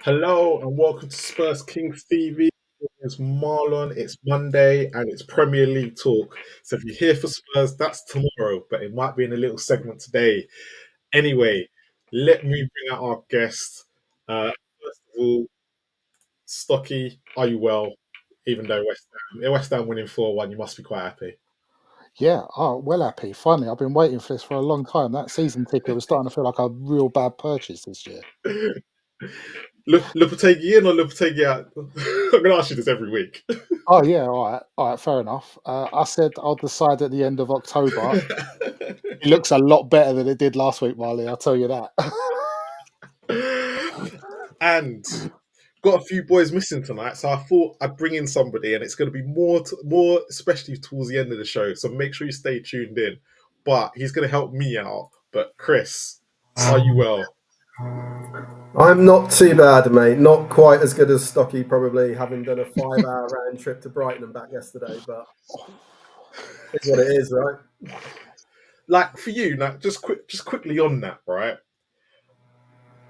Hello and welcome to Spurs Kings TV. It's Marlon, it's Monday and it's Premier League talk. So if you're here for Spurs, that's tomorrow, but it might be in a little segment today. Anyway, let me bring out our guest. First of all, Stocky, are you well? Even though West Ham winning 4-1, you must be quite happy. Yeah, well happy. Finally, I've been waiting for this for a long time. That season ticket was starting to feel like a real bad purchase this year. Lopetegui in or Lopetegui out? I'm going to ask you this every week. Oh yeah, all right, fair enough. I said I'll decide at the end of October. It looks a lot better than it did last week, Marley. I'll tell you that. And got a few boys missing tonight, so I thought I'd bring in somebody, and it's going to be more, especially towards the end of the show. So make sure you stay tuned in. But he's going to help me out. But Chris, are you well? I'm not too bad, mate. Not quite as good as Stocky, probably, having done a 5-hour round trip to Brighton and back yesterday, but it's what it is, right? Like for you, now, just quickly on that, right?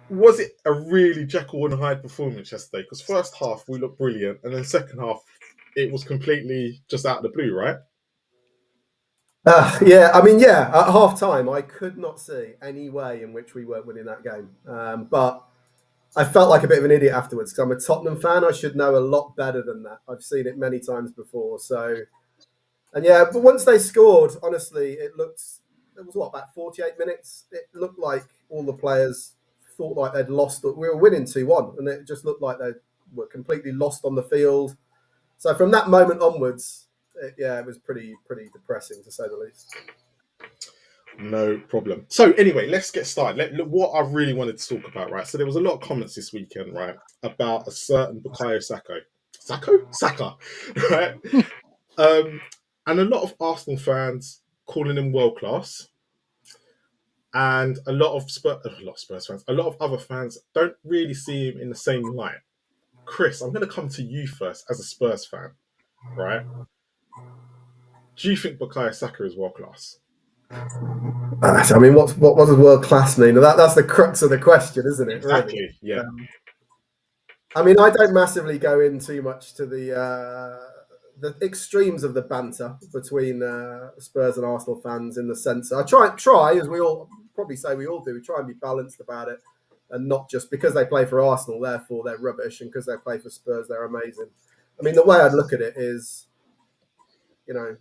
Was it a really Jekyll and Hyde performance yesterday? Because first half we looked brilliant, and then second half it was completely just out of the blue, right? Yeah, at half time, I could not see any way in which we weren't winning that game. But I felt like a bit of an idiot afterwards because I'm a Tottenham fan. I should know a lot better than that. I've seen it many times before. And yeah, but once they scored, honestly, it was about 48 minutes? It looked like all the players thought like they'd lost. We were winning 2-1, and it just looked like they were completely lost on the field. So from that moment onwards, it was pretty depressing, to say the least. No problem. So anyway, let's get started. What I really wanted to talk about, right? So there was a lot of comments this weekend, right, about a certain Bukayo Saka, right? Um, and a lot of Arsenal fans calling him world class, and a lot of Spurs fans, a lot of other fans don't really see him in the same light. Chris, I'm going to come to you first as a Spurs fan, right? Do you think Bukayo Saka is world class? I mean, what does world class mean? That's the crux of the question, isn't it? Really. Exactly. Yeah. I mean, I don't massively go in too much to the extremes of the banter between Spurs and Arsenal fans. In the sense, I try as we all probably say we all do. We try and be balanced about it, and not just because they play for Arsenal, therefore they're rubbish, and because they play for Spurs, they're amazing. I mean, the way I'd look at it is,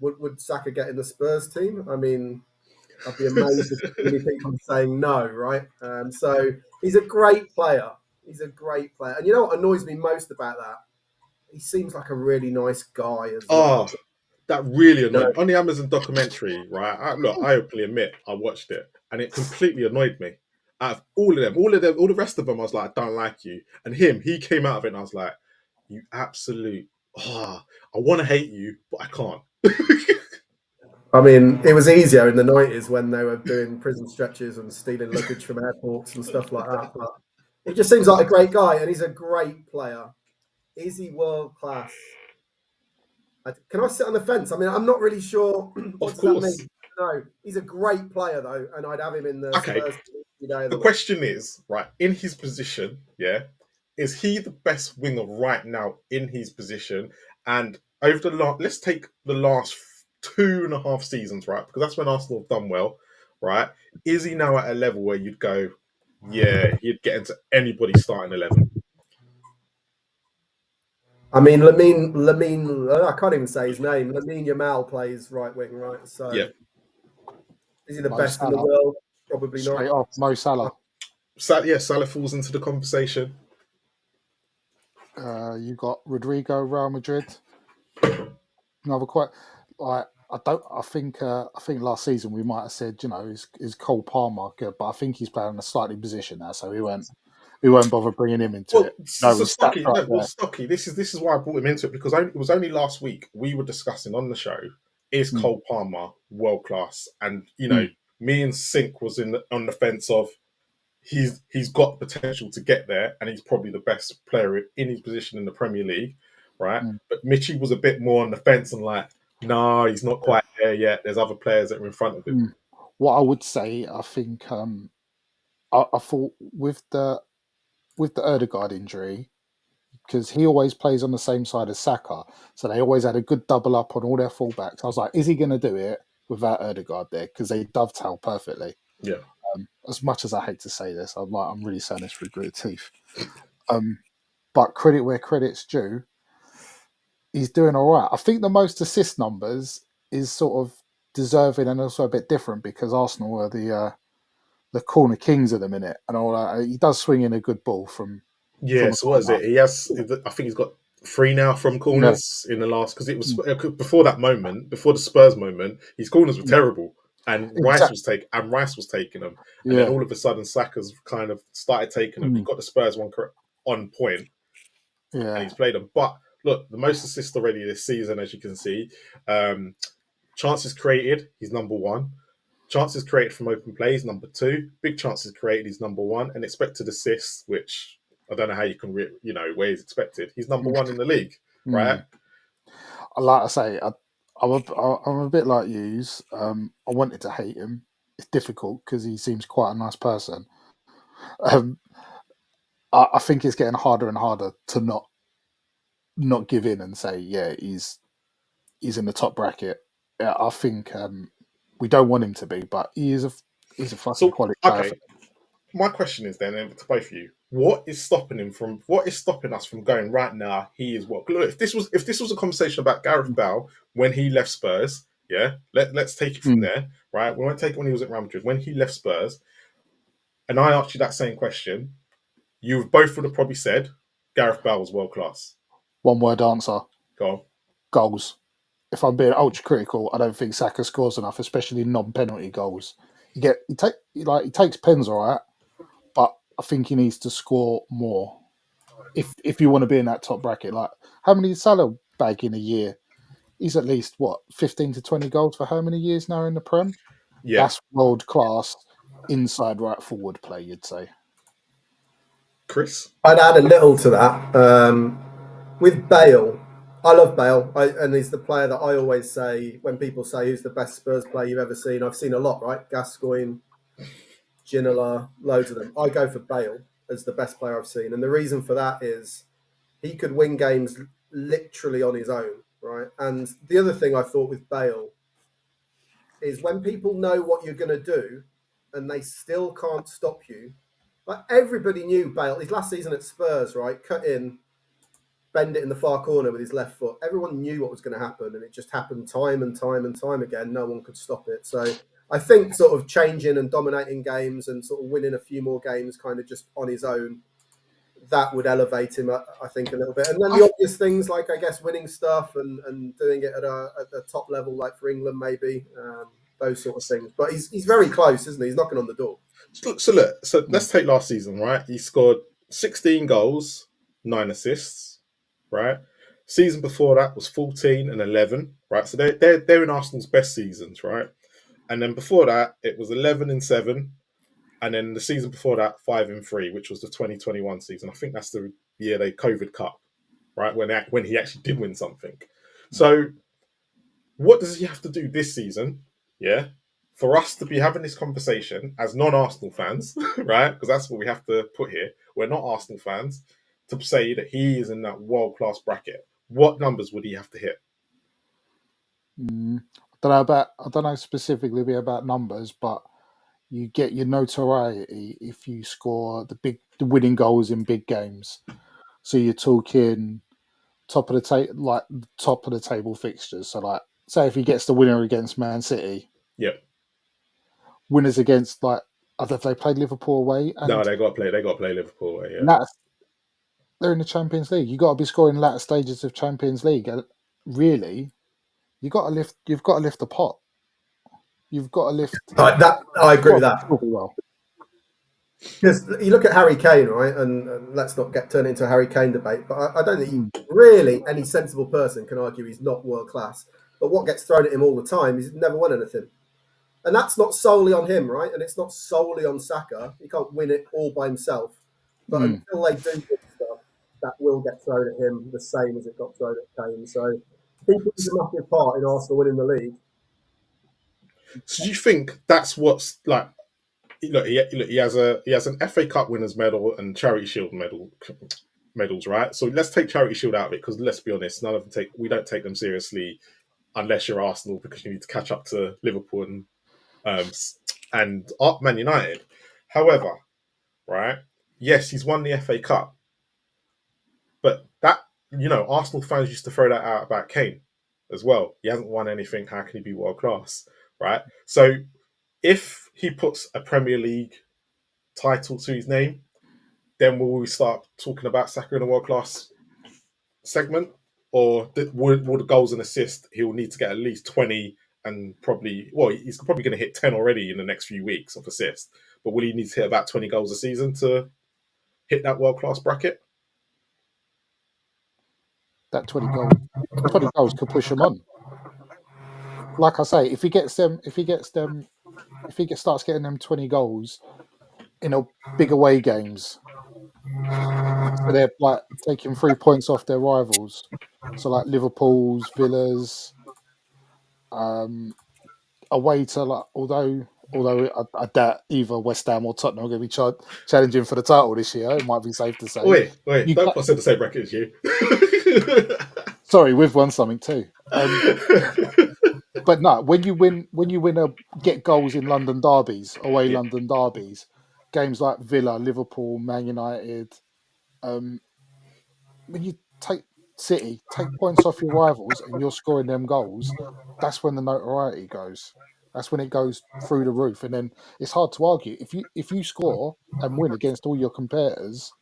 would Saka get in the Spurs team? I mean, I'd be amazed if many people are saying no, right? So he's a great player. He's a great player. And you know what annoys me most about that? He seems like a really nice guy as Oh, well. that really You annoyed know, me. On the Amazon documentary, right? I openly admit I watched it, and it completely annoyed me. Out of all the rest of them, I was like, I don't like you. And he came out of it, and I was like, you absolute. Oh, I want to hate you, but I can't. I mean, it was easier in the 90s when they were doing prison stretches and stealing luggage from airports and stuff like that. But he just seems like a great guy, and he's a great player. Is he world class? Can I sit on the fence? I mean, I'm not really sure. What Of does that course. mean? No, he's a great player though, and I'd have him in the Okay. Spurs every day of The the week. question is, right, in his position, yeah, is he the best winger right now in his position? And over let's take the last 2.5 seasons, right? Because that's when Arsenal have done well, right? Is he now at a level where you'd go, yeah, he'd get into anybody's starting 11? I mean, I can't even say his name. Lamine Yamal plays right wing, right? Yeah. So, is he the Mo best in the Salah, world? Probably not. straight off. Mo Salah. Salah falls into the conversation. You got Rodrigo, Real Madrid. Another quite like I don't. I think last season we might have said is Cole Palmer good, but I think he's playing in a slightly position now, so we won't bother bringing him into Well, it. No, so he's stacked Stocky, right no, well, there. Stocky. This is why I brought him into it because it was only last week we were discussing on the show is Mm, Cole Palmer world class, and mm, me and Sink was on the fence of he's got potential to get there, and he's probably the best player in his position in the Premier League, right? mm, But Mitchy was a bit more on the fence and like, no, he's not quite there yet. There's other players that are in front of him. mm. What I would say, I think, I thought with the with the Ødegaard injury, because he always plays on the same side as Saka, so they always had a good double up on all their fullbacks. I was like, is he going to do it without Ødegaard there? Because they dovetail perfectly. Yeah. As much as I hate to say this, I'm really saying this through gritted teeth. But credit where credit's due, he's doing all right. I think the most assist numbers is sort of deserving and also a bit different because Arsenal are the corner kings at the minute, and all that. He does swing in a good ball from. Yeah, so what is it? He has, I think he's got 3 now from corners in the last, because it was before that moment, before the Spurs moment, his corners were terrible, and Rice was taking them, and then all of a sudden Saka's kind of started taking them. He got the Spurs one on point, and he's played them. But look, the most assists already this season, as you can see. Chances created, he's number 1. Chances created from open plays, number 2. Big chances created, he's number 1, and expected assists, which I don't know how you can, where he's expected. He's number 1 in the league, right? Like I say, I'm a bit like yous. I wanted to hate him. It's difficult because he seems quite a nice person. I think it's getting harder and harder to not give in and say, yeah, he's in the top bracket. Yeah, I think we don't want him to be, but he's a fucking quality player. Okay. My question is then to both of you: what is stopping us from going right now? He is what? Look, if this was a conversation about Gareth Bale when he left Spurs, yeah, let's take it from there, right? We won't take it when he was at Real Madrid. When he left Spurs, and I asked you that same question, you both would have probably said Gareth Bale was world class. One word answer. Go on. Goals. If I'm being ultra critical, I don't think Saka scores enough, especially non-penalty goals. He takes pens all right, but I think he needs to score more if you want to be in that top bracket. Like, how many Salah bag in a year? He's at least 15 to 20 goals for how many years now in the Prem? Yeah, that's world class inside right forward play, you'd say. Chris, I'd add a little to that. With Bale, I love Bale, and he's the player that I always say when people say who's the best Spurs player you've ever seen. I've seen a lot, right? Gascoigne, Ginola, loads of them. I go for Bale as the best player I've seen, and the reason for that is he could win games literally on his own, right? And the other thing I thought with Bale is when people know what you're going to do and they still can't stop you. Like, everybody knew Bale, his last season at Spurs, right? Cut in, bend it in the far corner with his left foot. Everyone knew what was going to happen, and it just happened time and time and time again. No one could stop it. So I think sort of changing and dominating games and sort of winning a few more games kind of just on his own, that would elevate him, I think, a little bit. And then the obvious things like, I guess, winning stuff and doing it at a top level, like for England maybe, those sort of things. But he's very close, isn't he? He's knocking on the door. So let's take last season, right? He scored 16 goals, 9 assists, right? Season before that was 14 and 11, right? So they're in Arsenal's best seasons, right? And then before that, it was 11 and 7. And then the season before that, 5 and 3, which was the 2021 season. I think that's the year they COVID Cup, right? When he actually did win something. So what does he have to do this season, yeah, for us to be having this conversation as non-Arsenal fans, right? Because that's what we have to put here. We're not Arsenal fans, to say that he is in that world-class bracket. What numbers would he have to hit? I don't know specifically about numbers, but you get your notoriety if you score the winning goals in big games. So you're talking top of the table fixtures. So, like, say if he gets the winner against Man City, winners against, like, have they played Liverpool away? No, they got to play Liverpool away. Yeah, they're in the Champions League. You got to be scoring latter stages of Champions League. And really, you've got to lift the pot. You've got to lift. That I agree with that. Well, because you look at Harry Kane, right, and let's not turn it into a Harry Kane debate, but I don't think really any sensible person can argue he's not world class. But what gets thrown at him all the time is he's never won anything. And that's not solely on him, right? And it's not solely on Saka. He can't win it all by himself. But until they do good stuff, that will get thrown at him the same as it got thrown at Kane. So he plays a massive part in Arsenal winning the league. So do you think that's what's like? he has an FA Cup winners medal and Charity Shield medals, right? So let's take Charity Shield out of it because let's be honest, we don't take them seriously unless you're Arsenal because you need to catch up to Liverpool and Man United. However, right? Yes, he's won the FA Cup, but that Arsenal fans used to throw that out about Kane as well. He hasn't won anything. How can he be world class, right? So if he puts a Premier League title to his name, then will we start talking about Saka in a world class segment, or will the goals and assists he'll need to get at least 20 and he's probably going to hit 10 already in the next few weeks of assists, but will he need to hit about 20 goals a season to hit that world class bracket? That 20 goals could push him on. Like I say, if he starts getting them 20 goals in a big away games, so they're like taking 3 points off their rivals. So like Liverpool's, Villa's, away to like although I doubt either West Ham or Tottenham are going to be challenging for the title this year. It might be safe to say. Wait! Don't put us in the same bracket as you. Sorry, we've won something too. But no, when you get goals in London derbies, London derbies, games like Villa, Liverpool, Man United, when you take points off your rivals and you're scoring them goals, that's when the notoriety goes. That's when it goes through the roof, and then it's hard to argue if you score and win against all your competitors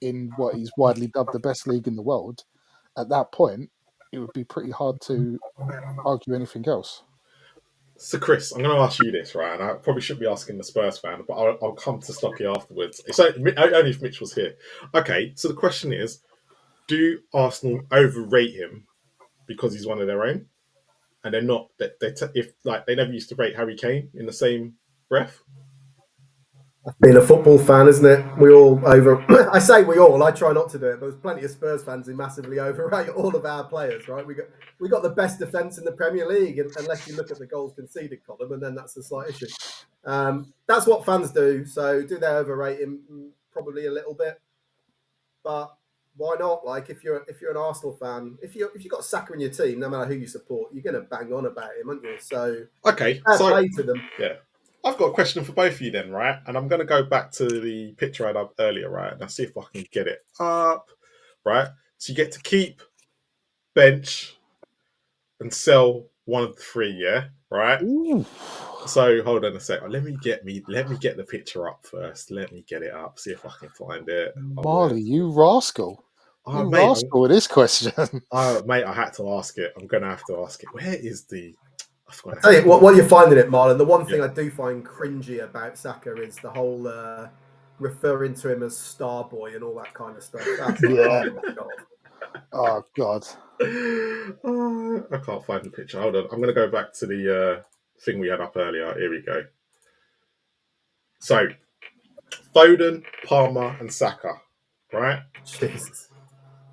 in what is widely dubbed the best league in the world. At that point, it would be pretty hard to argue anything else. So, Chris, I'm going to ask you this, right? And I probably shouldn't be asking the Spurs fan, but I'll come to Stocky afterwards. It's only if Mitch was here. Okay, so the question is, do Arsenal overrate him because he's one of their own? And they're not, they never used to rate Harry Kane in the same breath? Being a football fan, isn't it? We all I say we all. I try not to do it, but there's plenty of Spurs fans who massively overrate all of our players. Right? We got the best defence in the Premier League, unless you look at the goals conceded column, and then that's a slight issue. That's what fans do. So do they overrate him? Probably a little bit, but why not? Like if you're an Arsenal fan, if you got Saka in your team, no matter who you support, you're going to bang on about him, aren't you? So okay, fair play to them. Yeah. I've got a question for both of you then, right? And I'm going to go back to the picture I had up earlier, right? And I'll see if I can get it up, right? So you get to keep, bench, and sell one of the three, yeah? Right? Ooh. So hold on a second. Let me get the picture up first. Let me get it up, see if I can find it. Marley, you rascal. Rascal with this question. Mate, I had to ask it. I'm going to have to ask it. Where is the... I'll tell you what you're finding it, Marlon. The one thing I do find cringy about Saka is the whole referring to him as Starboy and all that kind of stuff. That's Oh God. I can't find the picture. Hold on. I'm going to go back to the thing we had up earlier. Here we go. So, Foden, Palmer, and Saka, right? Jesus.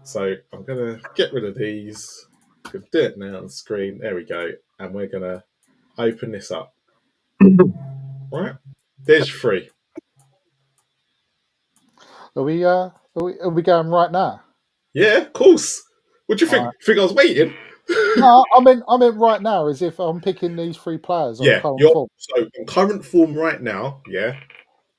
So I'm going to get rid of these. I'm going to do it now on the screen. There we go. And we're going to open this up. Right? There's three. Are we going right now? Yeah, of course. What do you think? Think I was waiting? No, I meant right now, as if I'm picking these three players on current form. So on current form right now, yeah.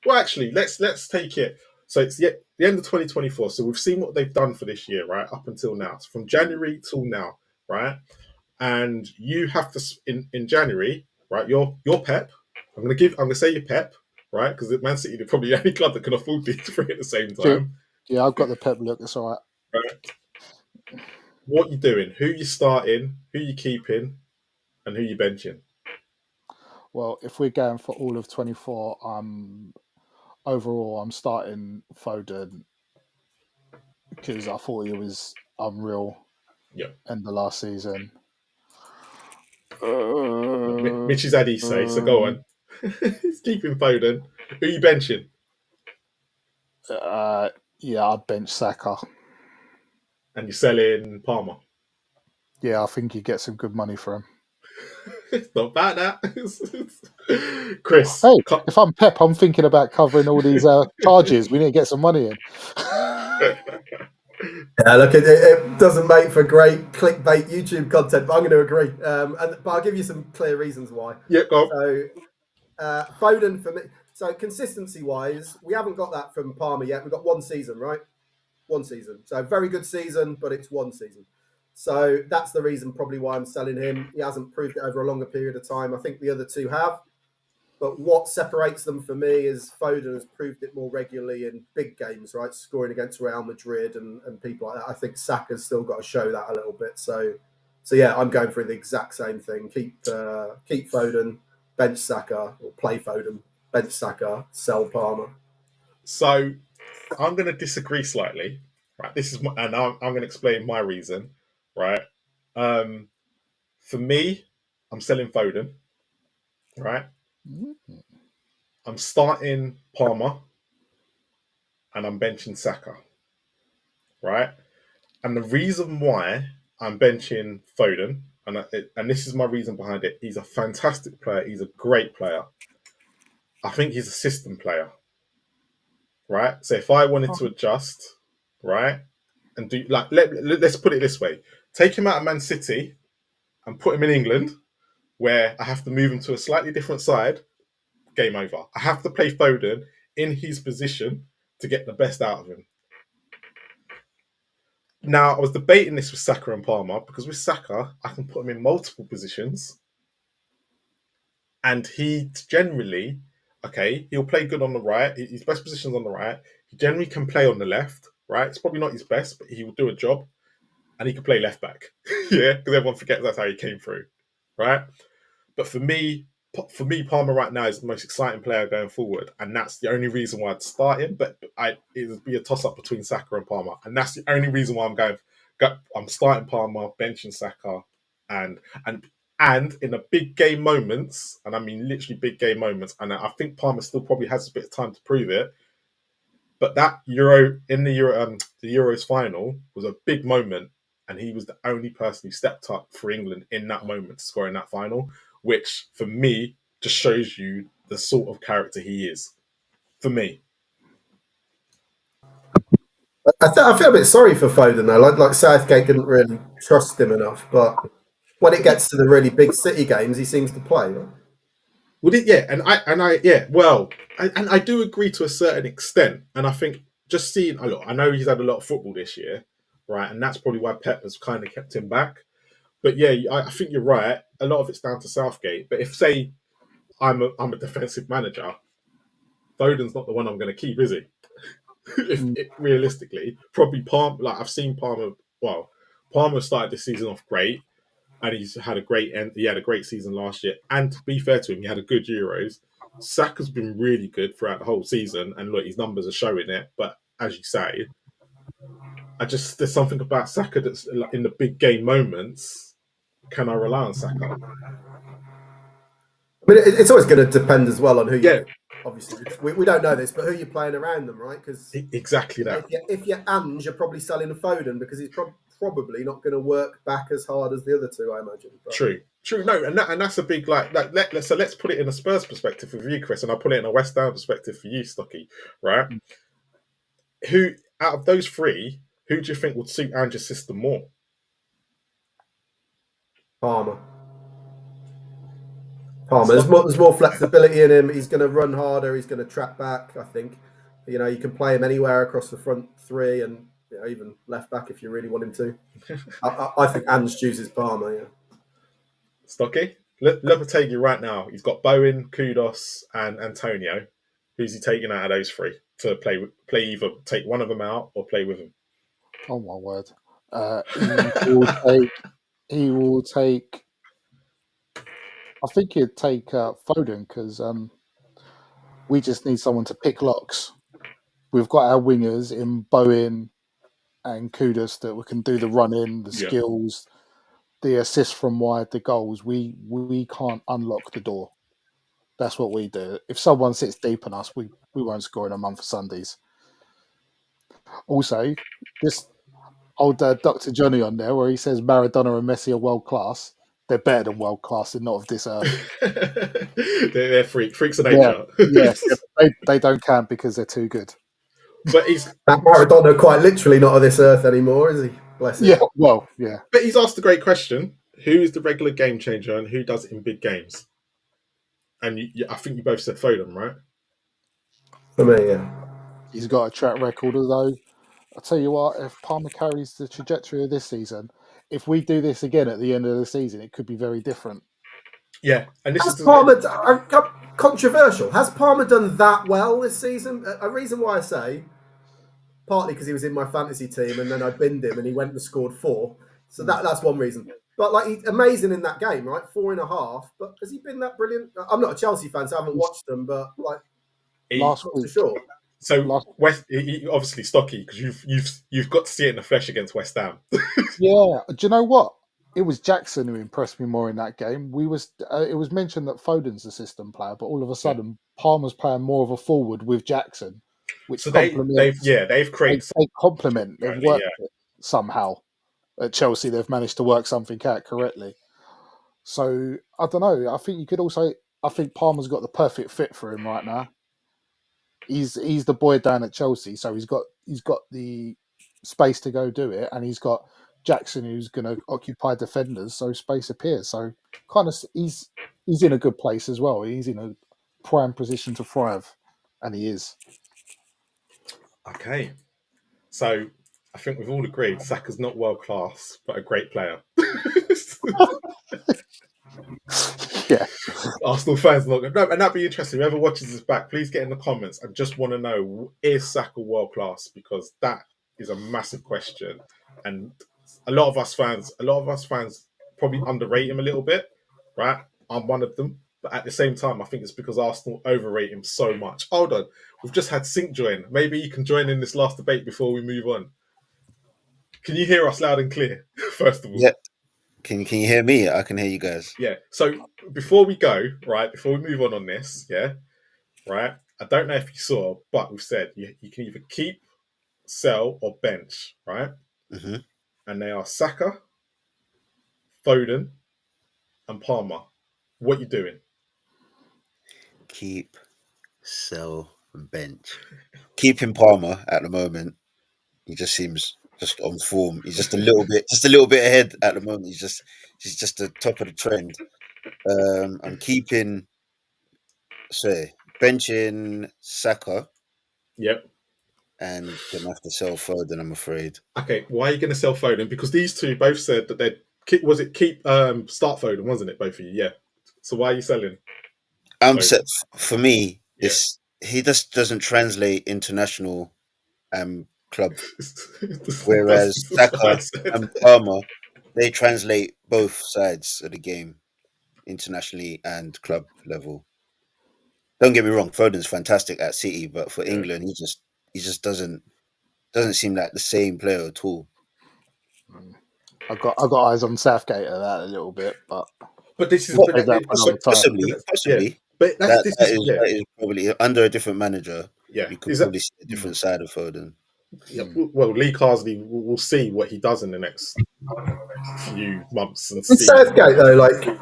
Well, actually, let's take it. So it's the end of 2024. So we've seen what they've done for this year, right? Up until now, so from January till now, right? And you have to in January, right? You're Pep. I'm gonna say you're Pep, right? Because Man City, they're probably the only club that can afford these three at the same time. Yeah, I've got the Pep look. It's all right. Right. What you doing? Who you starting? Who you keeping? And who you benching? Well, if we're going for all of 24, overall I'm starting Foden because I thought he was unreal. Yeah. End of last season. Mitch is Addy say, so go on. He's keeping Foden. Who you benching? Yeah, I'd bench Saka. And you're selling Palmer? Yeah, I think you get some good money for him. Not bad, that. Chris. Hey, if I'm Pep, I'm thinking about covering all these charges. We need to get some money in. Yeah, look, it doesn't make for great clickbait YouTube content, but I'm going to agree. But I'll give you some clear reasons why. Yeah, go on. So, Foden for me. So, consistency wise, we haven't got that from Palmer yet. We've got one season, right? One season. So, very good season, but it's one season. So, that's the reason probably why I'm selling him. He hasn't proved it over a longer period of time. I think the other two have. But what separates them for me is Foden has proved it more regularly in big games, right? Scoring against Real Madrid and people like that. I think Saka's still got to show that a little bit. So yeah, I'm going for the exact same thing. Keep Foden, bench Saka, or play Foden, bench Saka, sell Palmer. So I'm going to disagree slightly. Right, this is and I'm going to explain my reason. Right, for me, I'm selling Foden. Right, I'm starting Palmer, and I'm benching Saka. Right, and the reason why I'm benching Foden, and this is my reason behind it. He's a fantastic player. He's a great player. I think he's a system player. Right, so if I wanted to adjust, right, and do like let's put it this way: take him out of Man City and put him in England, where I have to move him to a slightly different side. Game over. I have to play Foden in his position to get the best out of him. Now, I was debating this with Saka and Palmer because with Saka, I can put him in multiple positions, and he generally, he'll play good on the right. His best position's on the right. He generally can play on the left. Right, it's probably not his best, but he will do a job, and he can play left back. Yeah, because everyone forgets that's how he came through. Right, but for me, Palmer right now is the most exciting player going forward, and that's the only reason why I'd start him. But it would be a toss up between Saka and Palmer, and that's the only reason why I'm starting Palmer, benching Saka, and in the big game moments, and I mean literally big game moments, and I think Palmer still probably has a bit of time to prove it. But that the Euros final was a big moment, and he was the only person who stepped up for England in that moment to score in that final, which for me just shows you the sort of character he is. For me, I feel a bit sorry for Foden though. Like Southgate didn't really trust him enough, but when it gets to the really big City games, he seems to play. Right? would it? Yeah, I do agree to a certain extent, and I think just seeing a lot. I know he's had a lot of football this year, right, and that's probably why Pep has kind of kept him back. But yeah, I think you're right. A lot of it's down to Southgate. But if say I'm a defensive manager, Foden's not the one I'm going to keep, is he? Realistically, probably Palmer. Like I've seen Palmer. Well, Palmer started this season off great, and he's had a great end. He had a great season last year, and to be fair to him, he had a good Euros. Saka's been really good throughout the whole season, and look, his numbers are showing it. But as you say, there's something about Saka that's like, in the big game moments. Can I rely on Saka? I mean, it's always going to depend as well on who you. Yeah. Obviously, we don't know this, but who you're playing around them, right? Because exactly that. If you're Ange, you're probably selling Foden because he's probably not going to work back as hard as the other two, I imagine. But... True. No, and that's a big so let's put it in a Spurs perspective for you, Chris, and I'll put it in a West Ham perspective for you, Stocky. Right? Who out of those three, who do you think would suit Ange's system more? Palmer. There's more flexibility in him. He's going to run harder. He's going to track back. I think, you can play him anywhere across the front three, and even left back if you really want him to. I think Ange chooses Palmer. Yeah. Stocky, Lopetegui right now. He's got Bowen, Kudos, and Antonio. Who's he taking out of those three to play either take one of them out or play with him? Oh my word! He will take. I think he'd take Foden because we just need someone to pick locks. We've got our wingers in Bowen and Kudus that we can do the run-in, the skills, the assists from wide, the goals. We can't unlock the door. That's what we do. If someone sits deep on us, we won't score in a month for Sundays. Also, this old Dr. Johnny on there where he says Maradona and Messi are world class. they're better than world class. They're not of this earth. they're freaks of Yeah, nature. they don't count because they're too good. But he's That Maradona quite literally not of this earth anymore, is he? Bless him. Yeah, well, yeah. But he's asked a great question: who is the regular game changer, and who does it in big games? And I think you both said Foden, right? For me, yeah. He's got a track record, although I'll tell you what, if Palmer carries the trajectory of this season, if we do this again at the end of the season, it could be very different. Yeah, and this Has is Palmer controversial? Has Palmer done that well this season? A reason why I say, partly because he was in my fantasy team and then I binned him and he went and scored 4. So that's one reason. But like he's amazing in that game, right? 4.5. But has he been that brilliant? I'm not a Chelsea fan, so I haven't watched them. But like Last not week, for sure. So obviously Stocky, because you've got to see it in the flesh against West Ham. yeah. Do you know what? It was Jackson who impressed me more in that game. It was mentioned that Foden's a system player, but all of a sudden Palmer's playing more of a forward with Jackson, which So they've created. They complement. They've Apparently, worked it somehow. At Chelsea, they've managed to work something out correctly. So I don't know. I think you could also. I think Palmer's got the perfect fit for him right now. He's the boy down at Chelsea, so he's got the space to go do it, and he's got Jackson who's going to occupy defenders, so space appears. So kind of he's in a good place as well. He's in a prime position to thrive, and he is. Okay, so I think we've all agreed Saka's not world class, but a great player. Yeah. Arsenal fans not good. No, and that'd be interesting. Whoever watches this back, please get in the comments. I just want to know, is Saka world class? Because that is a massive question, and a lot of us fans probably underrate him a little bit, right? I'm one of them, but at the same time, I think it's because Arsenal overrate him so much. Hold on, we've just had Sink join. Maybe you can join in this last debate before we move on. Can you hear us loud and clear? First of all, yeah. Can you hear me? I can hear you guys. Yeah. So before we go, right, before we move on this, yeah, right. I don't know if you saw, but we've said you can either keep, sell, or bench, right? Mm-hmm. And they are Saka, Foden, and Palmer. What you doing? Keep, sell, and bench. Keeping Palmer at the moment. He just seems just on form. He's just a little bit ahead at the moment. He's just the top of the trend. I'm keeping, benching Saka. Yep. And gonna have to sell Foden, I'm afraid. Okay. Why are you going to sell Foden? Because these two both said that they'd keep. Was it keep? Start Foden, wasn't it? Both of you, yeah. So why are you selling? Set for me. Yeah. He just doesn't translate international club. Whereas Saka and Palmer, they translate both sides of the game, internationally and club level. Don't get me wrong, Foden's fantastic at City, but for England, he just doesn't seem like the same player at all. I got eyes on Southgate at that a little bit, but this is possibly. Yeah. But that is probably under a different manager. Yeah, you could probably see a different side of Foden. Yeah, well, Lee Carsley, we'll see what he does in the next few months and see. Southgate though, like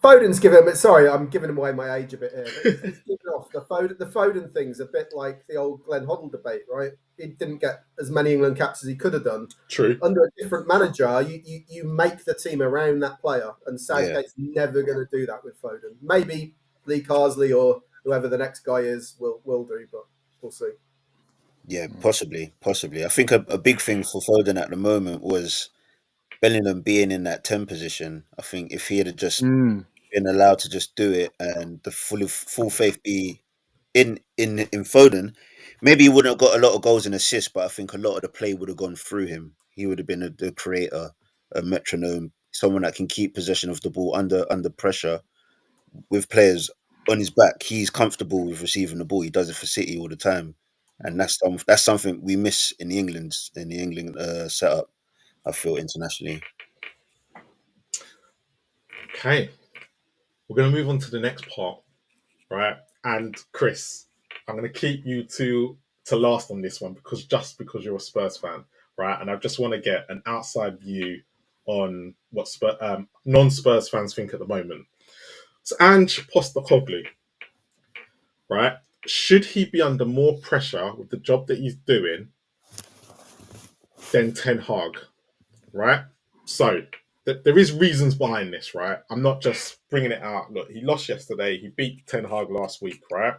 Foden's given him. Sorry, I'm giving away my age a bit here. But he's given off the Foden thing's a bit like the old Glenn Hoddle debate, right? He didn't get as many England caps as he could have done. True. Under a different manager, you make the team around that player, and Southgate's never going to do that with Foden. Maybe Lee Carsley or whoever the next guy is will do, but we'll see. Yeah, possibly. I think a big thing for Foden at the moment was Bellingham being in that 10 position. I think if he had just been allowed to just do it and the full faith be in Foden, maybe he wouldn't have got a lot of goals and assists, but I think a lot of the play would have gone through him. He would have been the creator, a metronome, someone that can keep possession of the ball under pressure with players on his back. He's comfortable with receiving the ball. He does it for City all the time, and that's something we miss in the England setup. I feel internationally. Okay, we're going to move on to the next part, right? And Chris, I'm going to keep you to last on this one because you're a Spurs fan, right? And I just want to get an outside view on what non-Spurs fans think at the moment. So Ange Postecoglou, right? Should he be under more pressure with the job that he's doing than Ten Hag, right? So there is reasons behind this, right? I'm not just bringing it out. Look, he lost yesterday. He beat Ten Hag last week, right?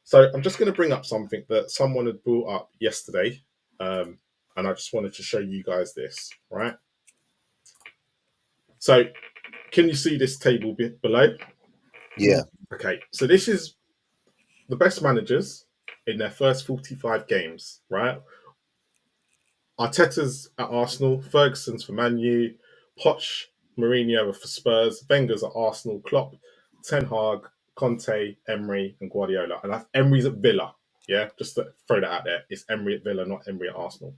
So I'm just going to bring up something that someone had brought up yesterday, and I just wanted to show you guys this, right? So can you see this table below? Yeah. Okay, so this is the best managers in their first 45 games, right? Arteta's at Arsenal, Ferguson's for Man U, Poch, Mourinho are for Spurs, Wenger's at Arsenal, Klopp, Ten Hag, Conte, Emery, and Guardiola. And that's Emery's at Villa. Yeah, just to throw that out there. It's Emery at Villa, not Emery at Arsenal.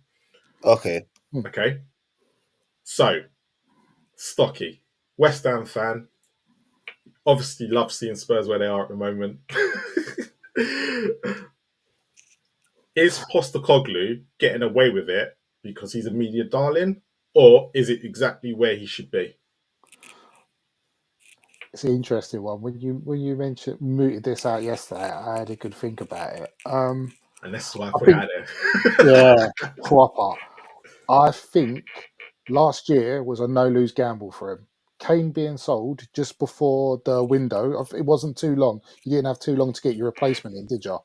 Okay. Okay. So, Stocky, West Ham fan, obviously love seeing Spurs where they are at the moment. Is Postecoglou getting away with it because he's a media darling, or is it exactly where he should be? It's an interesting one. When you mentioned mooted this out yesterday, I had a good think about it. And that's why I put think, it out there. Yeah, proper. I think last year was a no-lose gamble for him. Kane being sold just before the window, it wasn't too long. You didn't have too long to get your replacement in, did you?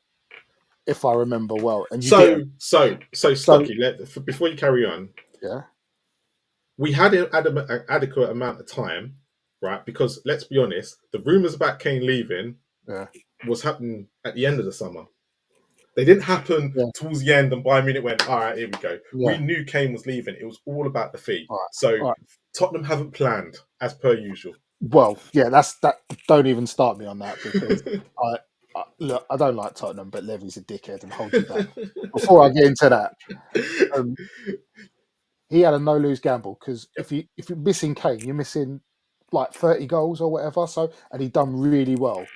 If I remember well. And you so Stocky, before you carry on, yeah, we had an adequate amount of time, right? Because let's be honest, the rumours about Kane leaving was happening at the end of the summer. They didn't happen towards the end, and Bayern Munich went, all right, here we go. Yeah. We knew Kane was leaving. It was all about the fee. Right. Tottenham haven't planned, as per usual. Well, yeah, that. Don't even start me on that, because look, I don't like Tottenham, but Levy's a dickhead and hold you back. Before I get into that, he had a no-lose gamble, because if you're missing Kane, you're missing like 30 goals or whatever. So, and he done really well.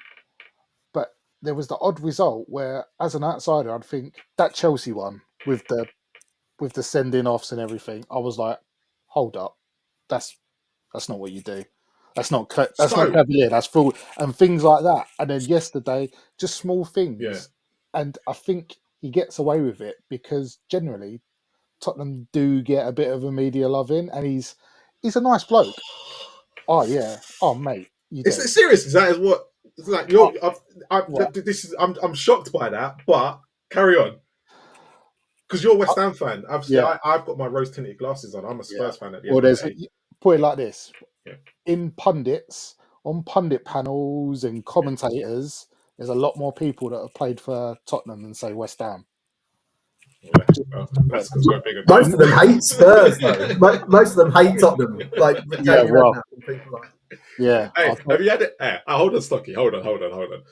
But there was the odd result where, as an outsider, I'd think that Chelsea one with the sending offs and everything, I was like, hold up, that's not what you do. That's not Cavalier. That's full and things like that. And then yesterday, just small things. Yeah. And I think he gets away with it because generally Tottenham do get a bit of a media loving, and he's a nice bloke. Oh yeah. Oh mate, it's serious. That is what. It's like you're. This is. I'm shocked by that, but carry on. Because you're a West Ham fan. Obviously, I've got my rose-tinted glasses on. I'm a Spurs fan at the end of the day. Put it like this. Yeah. In pundits, on pundit panels and commentators, there's a lot more people that have played for Tottenham than, say, West Ham. That's because we're bigger. Most of them hate Spurs, though. Most of them hate Tottenham. Like, and people like. Yeah. Hey, have you had it? Hold on, Stocky. Hold on.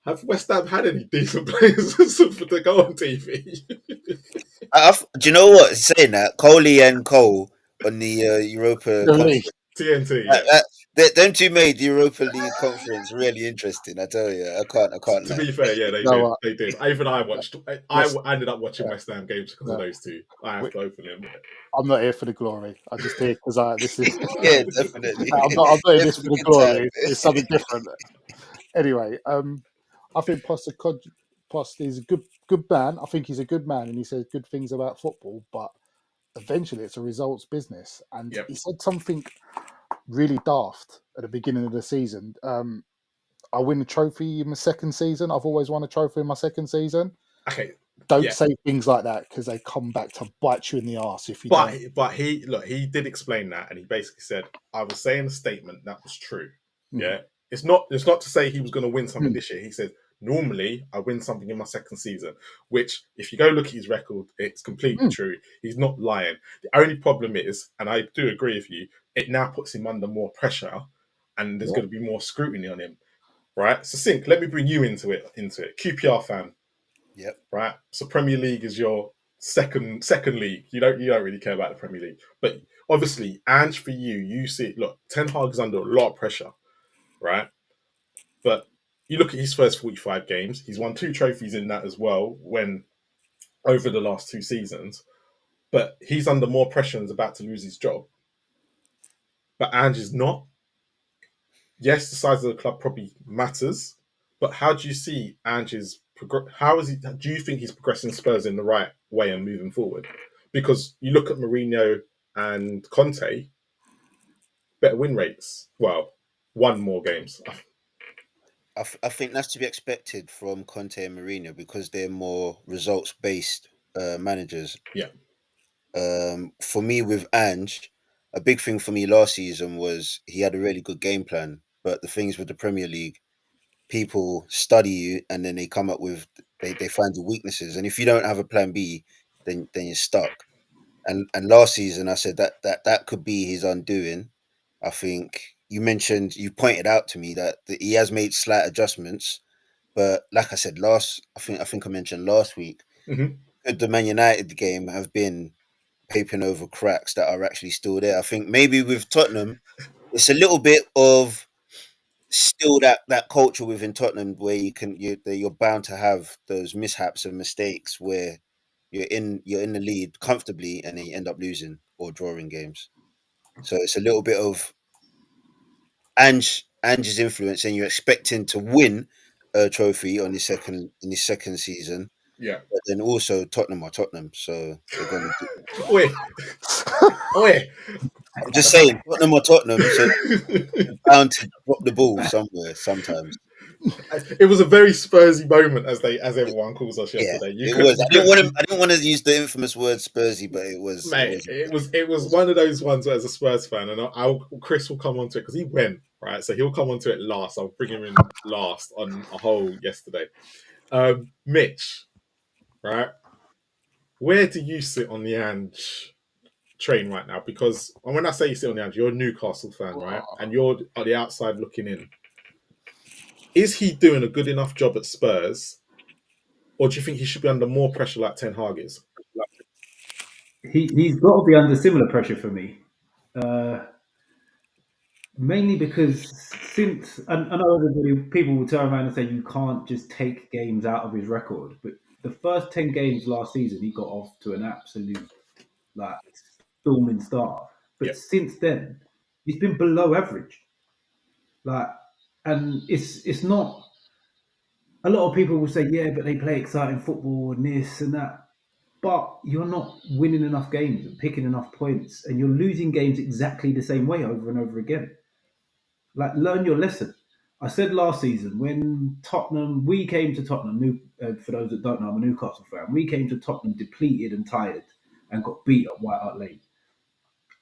Have West Ham had any decent players to go on TV? Do you know what? Saying that, Coley and Cole on the Europa Conference. TNT. Them two made the Europa League conference really interesting. I tell you, I can't. To be fair, yeah, they did. Even I watched. I ended up watching West Ham games because of those two. I have to open them. I'm not here for the glory. I'm just here because this is. Yeah, definitely. I'm not in this for the glory. It's something different. Anyway, I think Post is a good man. I think he's a good man, and he says good things about football. But eventually, it's a results business. And he said something really daft at the beginning of the season. I win a trophy in my second season. I've always won a trophy in my second season. Okay. Don't say things like that, because they come back to bite you in the arse if you don't. But he did explain that, and he basically said, I was saying a statement that was true. Yeah. It's not to say he was going to win something this year. He said, normally I win something in my second season, which if you go look at his record, it's completely true. He's not lying. The only problem is, and I do agree with you, it now puts him under more pressure, and there's going to be more scrutiny on him. Right? So Sink, let me bring you into it. QPR fan. Yep. Right. So Premier League is your second league. You don't really care about the Premier League. But obviously, Ange, for you see, look, Ten Hag is under a lot of pressure. Right? But you look at his first 45 games, he's won 2 trophies in that as well, when over the last 2 seasons. But he's under more pressure and is about to lose his job. but Ange is not. Yes, the size of the club probably matters, but how do you see Ange's how is he? Do you think he's progressing Spurs in the right way and moving forward? Because you look at Mourinho and Conte, better win rates. Well, won more games. I think that's to be expected from Conte and Mourinho because they're more results based managers. Yeah. For me, with Ange, a big thing for me last season was he had a really good game plan. But the things with the Premier League, people study you and then they come up with they find your weaknesses. And if you don't have a plan B, then you're stuck. And last season, I said that could be his undoing. I think you pointed out to me that he has made slight adjustments, but like I said I think I mentioned last week, could the Man United game have been papering over cracks that are actually still there? I think maybe with Tottenham, it's a little bit of still that culture within Tottenham where you're bound to have those mishaps and mistakes where you're in the lead comfortably and then you end up losing or drawing games. So it's a little bit of Ange's influence, and you're expecting to win a trophy on his second season. Yeah. But then also Tottenham are Tottenham, so they're going to do. Oi. I'm just saying, Tottenham are Tottenham, so they're bound to drop the ball somewhere sometimes. It was a very Spursy moment, as everyone calls us yesterday. It was. I didn't want to use the infamous word Spursy, but it was. Mate, it was one of those ones where, as a Spurs fan, and Chris will come onto it because he went right, so he'll come onto it last. I'll bring him in last on a whole yesterday. Mitch, right? Where do you sit on the Ange train right now? Because when I say you sit on the Ange, you're a Newcastle fan, right? And you're on the outside looking in. Is he doing a good enough job at Spurs, or do you think he should be under more pressure like Ten Hag is? He's got to be under similar pressure for me. Mainly because since I know people will turn around and say you can't just take games out of his record, but the first 10 games last season he got off to an absolute storming start. But since then he's been below average. And it's not. A lot of people will say, yeah, but they play exciting football and this and that. But you're not winning enough games and picking enough points, and you're losing games exactly the same way over and over again. Learn your lesson. I said last season when we came to Tottenham, for those that don't know, I'm a Newcastle fan, we came to Tottenham depleted and tired and got beat at White Hart Lane.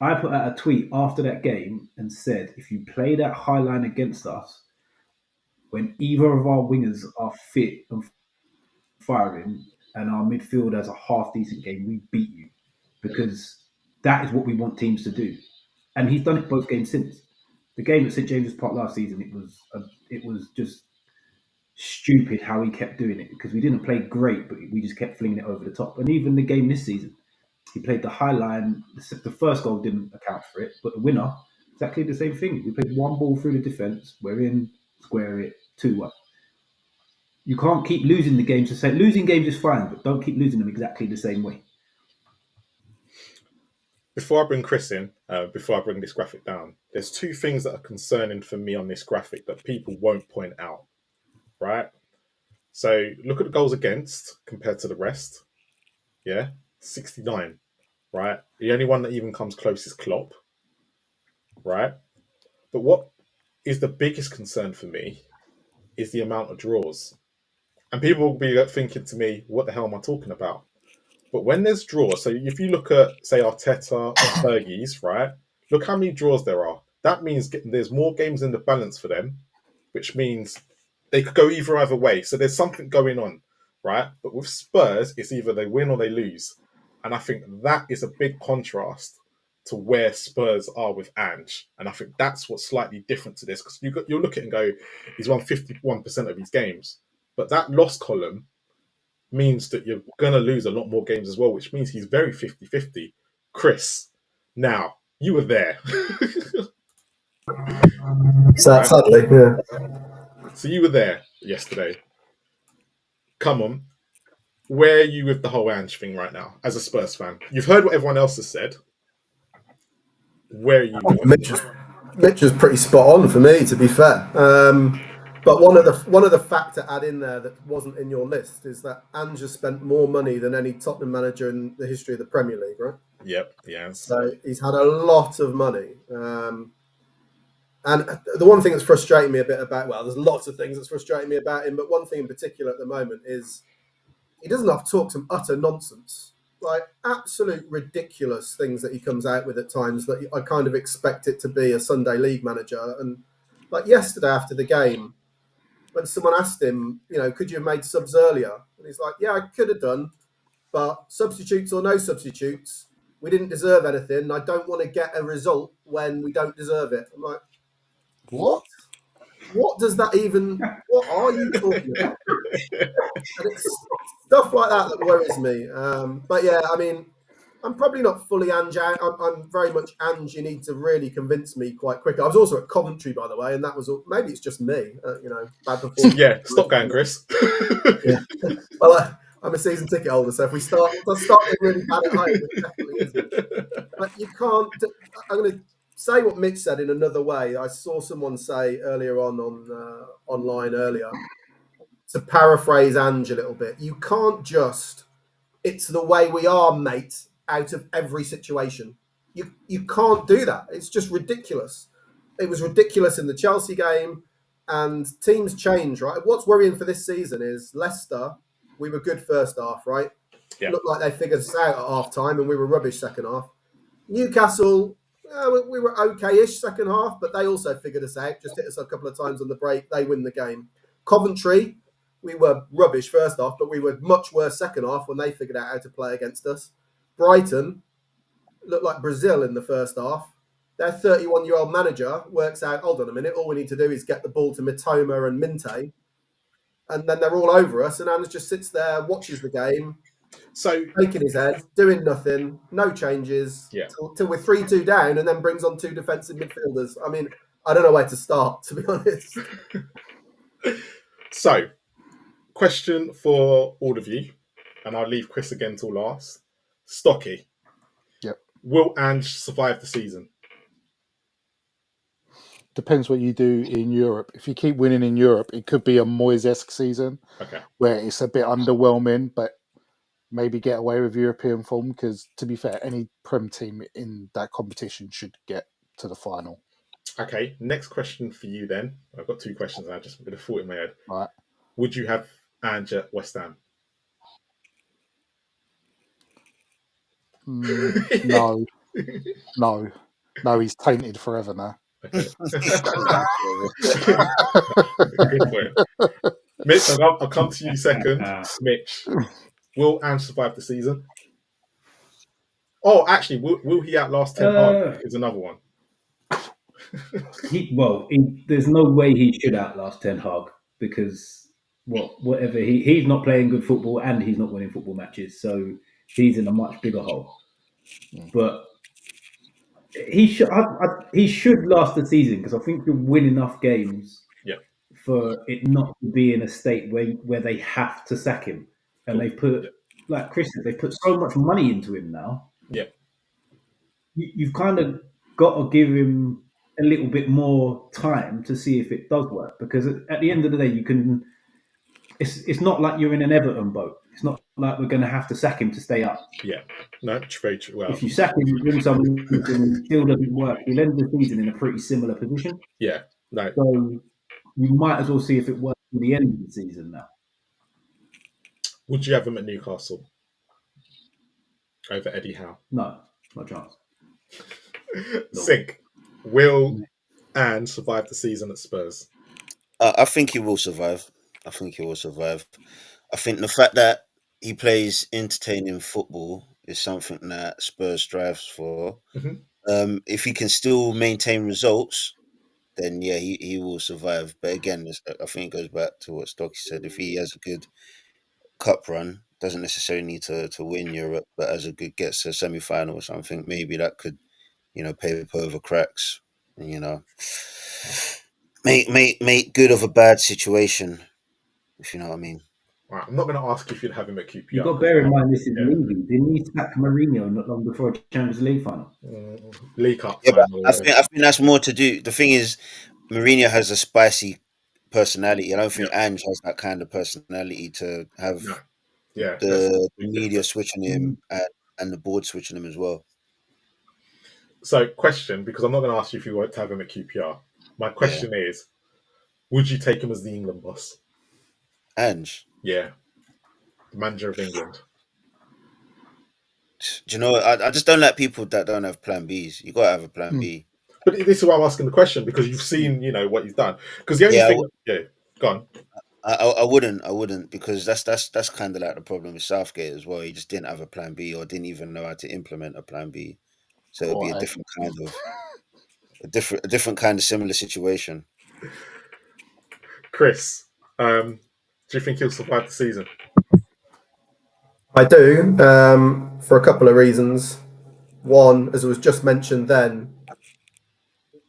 I put out a tweet after that game and said, if you play that high line against us, when either of our wingers are fit and firing and our midfield has a half-decent game, we beat you. Because that is what we want teams to do. And he's done it both games since. The game at St James's Park last season, it was just stupid how he kept doing it because we didn't play great, but we just kept flinging it over the top. And even the game this season, he played the high line. The first goal didn't account for it, but the winner, exactly the same thing. We played one ball through the defence, we're in, square it, 2-1. You can't keep losing the games. Losing games is fine, but don't keep losing them exactly the same way. Before I bring Chris in, before I bring this graphic down, there's two things that are concerning for me on this graphic that people won't point out, right? So look at the goals against compared to the rest. Yeah, 69, right? The only one that even comes close is Klopp, right? But what is the biggest concern for me is the amount of draws. And people will be thinking to me, what the hell am I talking about? But when there's draws, so if you look at, say, Arteta or Fergie's, right? Look how many draws there are. That means there's more games in the balance for them, which means they could go either way. So there's something going on, right? But with Spurs, it's either they win or they lose. And I think that is a big contrast to where Spurs are with Ange. And I think that's what's slightly different to this. Because you'll look at it and go, he's won 51% of his games. But that loss column means that you're going to lose a lot more games as well, which means he's very 50-50. Chris, now, you were there. Sadly, yeah. So you were there yesterday. Come on. Where are you with the whole Ange thing right now, as a Spurs fan? You've heard what everyone else has said. Where are you with it? Mitch was pretty spot on for me, to be fair. But one of the facts to add in there that wasn't in your list is that Ange has spent more money than any Tottenham manager in the history of the Premier League, right? Yep. Yeah. So he's had a lot of money. And the one thing that's frustrating me a bit about, well, there's lots of things that's frustrating me about him, but one thing in particular at the moment is he doesn't have to talk some utter nonsense, like absolute ridiculous things that he comes out with at times that I kind of expect it to be a Sunday league manager. And like yesterday after the game, when someone asked him, could you have made subs earlier? And he's like, yeah, I could have done, but substitutes or no substitutes, we didn't deserve anything. I don't want to get a result when we don't deserve it. I'm like, what? What does that even? What are you talking about? And it's stuff like that worries me. But yeah, I mean, I'm probably not fully Ange. I'm very much Ange. You need to really convince me quite quickly. I was also at Coventry, by the way, and that was maybe it's just me. Bad performance. Yeah, stop going, Chris. Yeah. Well, I'm a season ticket holder, so if we start getting really bad at home, it definitely isn't. But you can't. I'm going to say what Mitch said in another way. I saw someone say earlier on online earlier, to paraphrase Ange a little bit, you can't just, it's the way we are, mate, out of every situation. You can't do that. It's just ridiculous. It was ridiculous in the Chelsea game, and teams change, right? What's worrying for this season is Leicester, we were good first half, right? Yeah. Looked like they figured us out at half time, and we were rubbish second half. Newcastle, we were okay-ish second half, but they also figured us out, just hit us a couple of times on the break. They win the game. Coventry, we were rubbish first half, but we were much worse second half when they figured out how to play against us. Brighton looked like Brazil in the first half. Their 31-year-old manager works out, hold on a minute, all we need to do is get the ball to Mitoma and Minte, and then they're all over us, and Ange just sits there, watches the game, so shaking his head, doing nothing, no changes, till we're 3-2 down, and then brings on 2 defensive midfielders. I mean, I don't know where to start, to be honest. So, question for all of you, and I'll leave Chris again till last. Stocky. Yep. Will Ange survive the season? Depends what you do in Europe. If you keep winning in Europe, it could be a Moyes-esque season, where it's a bit underwhelming, but maybe get away with European form, because, to be fair, any Prem team in that competition should get to the final. Okay, next question for you then. I've got 2 questions and I just got a thought in my head. Right. Would you have Ange at West Ham? No. No, he's tainted forever now. Okay. Mitch, I'll come to you second. Mitch, will Ange survive the season? Oh, actually, will he outlast Ten Hag? Is another one. There's no way he should outlast Ten Hag, because whatever he's not playing good football and he's not winning football matches, so he's in a much bigger hole. But he should last the season, because I think he'll win enough games for it not to be in a state where they have to sack him. And they put, like Chris said, they put so much money into him now. Yeah. You've kind of got to give him a little bit more time to see if it does work, because at the end of the day, you can. It's not like you're in an Everton boat. It's not like we're going to have to sack him to stay up. Yeah, no, very true. Well, if you sack him, you bring someone who still doesn't work, you'll end the season in a pretty similar position. Yeah, no. So you might as well see if it works at the end of the season now. Would you have him at Newcastle over Eddie Howe? No chance. Sink. Will Ange survive the season at Spurs? I think he will survive. I think the fact that he plays entertaining football is something that Spurs strives for. Mm-hmm. If he can still maintain results, then yeah, he will survive. But again, I think it goes back to what Stocky said. If he has a good cup run, doesn't necessarily need to win Europe, but as a good gets to a semi-final or something, maybe that could, paper over cracks, and, make good of a bad situation, if you know what I mean. Right, I'm not going to ask if you'd have him at QPR. You've got to bear in mind this is Yeah. Levy. Didn't he sack Mourinho not long before a Champions League final? League Cup Yeah, but final. I think that's more to do. The thing is, Mourinho has a spicy personality. I don't think Ange has that kind of personality to have No. Yeah, the media switching him and the board switching him as well. So, question, because I'm not going to ask you if you want to have him at QPR. My question is, would you take him as the England boss? Ange? Yeah. The manager of England. Do you know, I just don't like people that don't have plan Bs. You got to have a plan B. But this is why I'm asking the question, because you've seen, what he's done. Because the only thing... go on. I wouldn't, because that's kind of like the problem with Southgate as well. He just didn't have a plan B, or didn't even know how to implement a plan B. So it'd be a different kind of similar situation. Chris, do you think he'll survive the season? I do, for a couple of reasons. One, as was just mentioned then,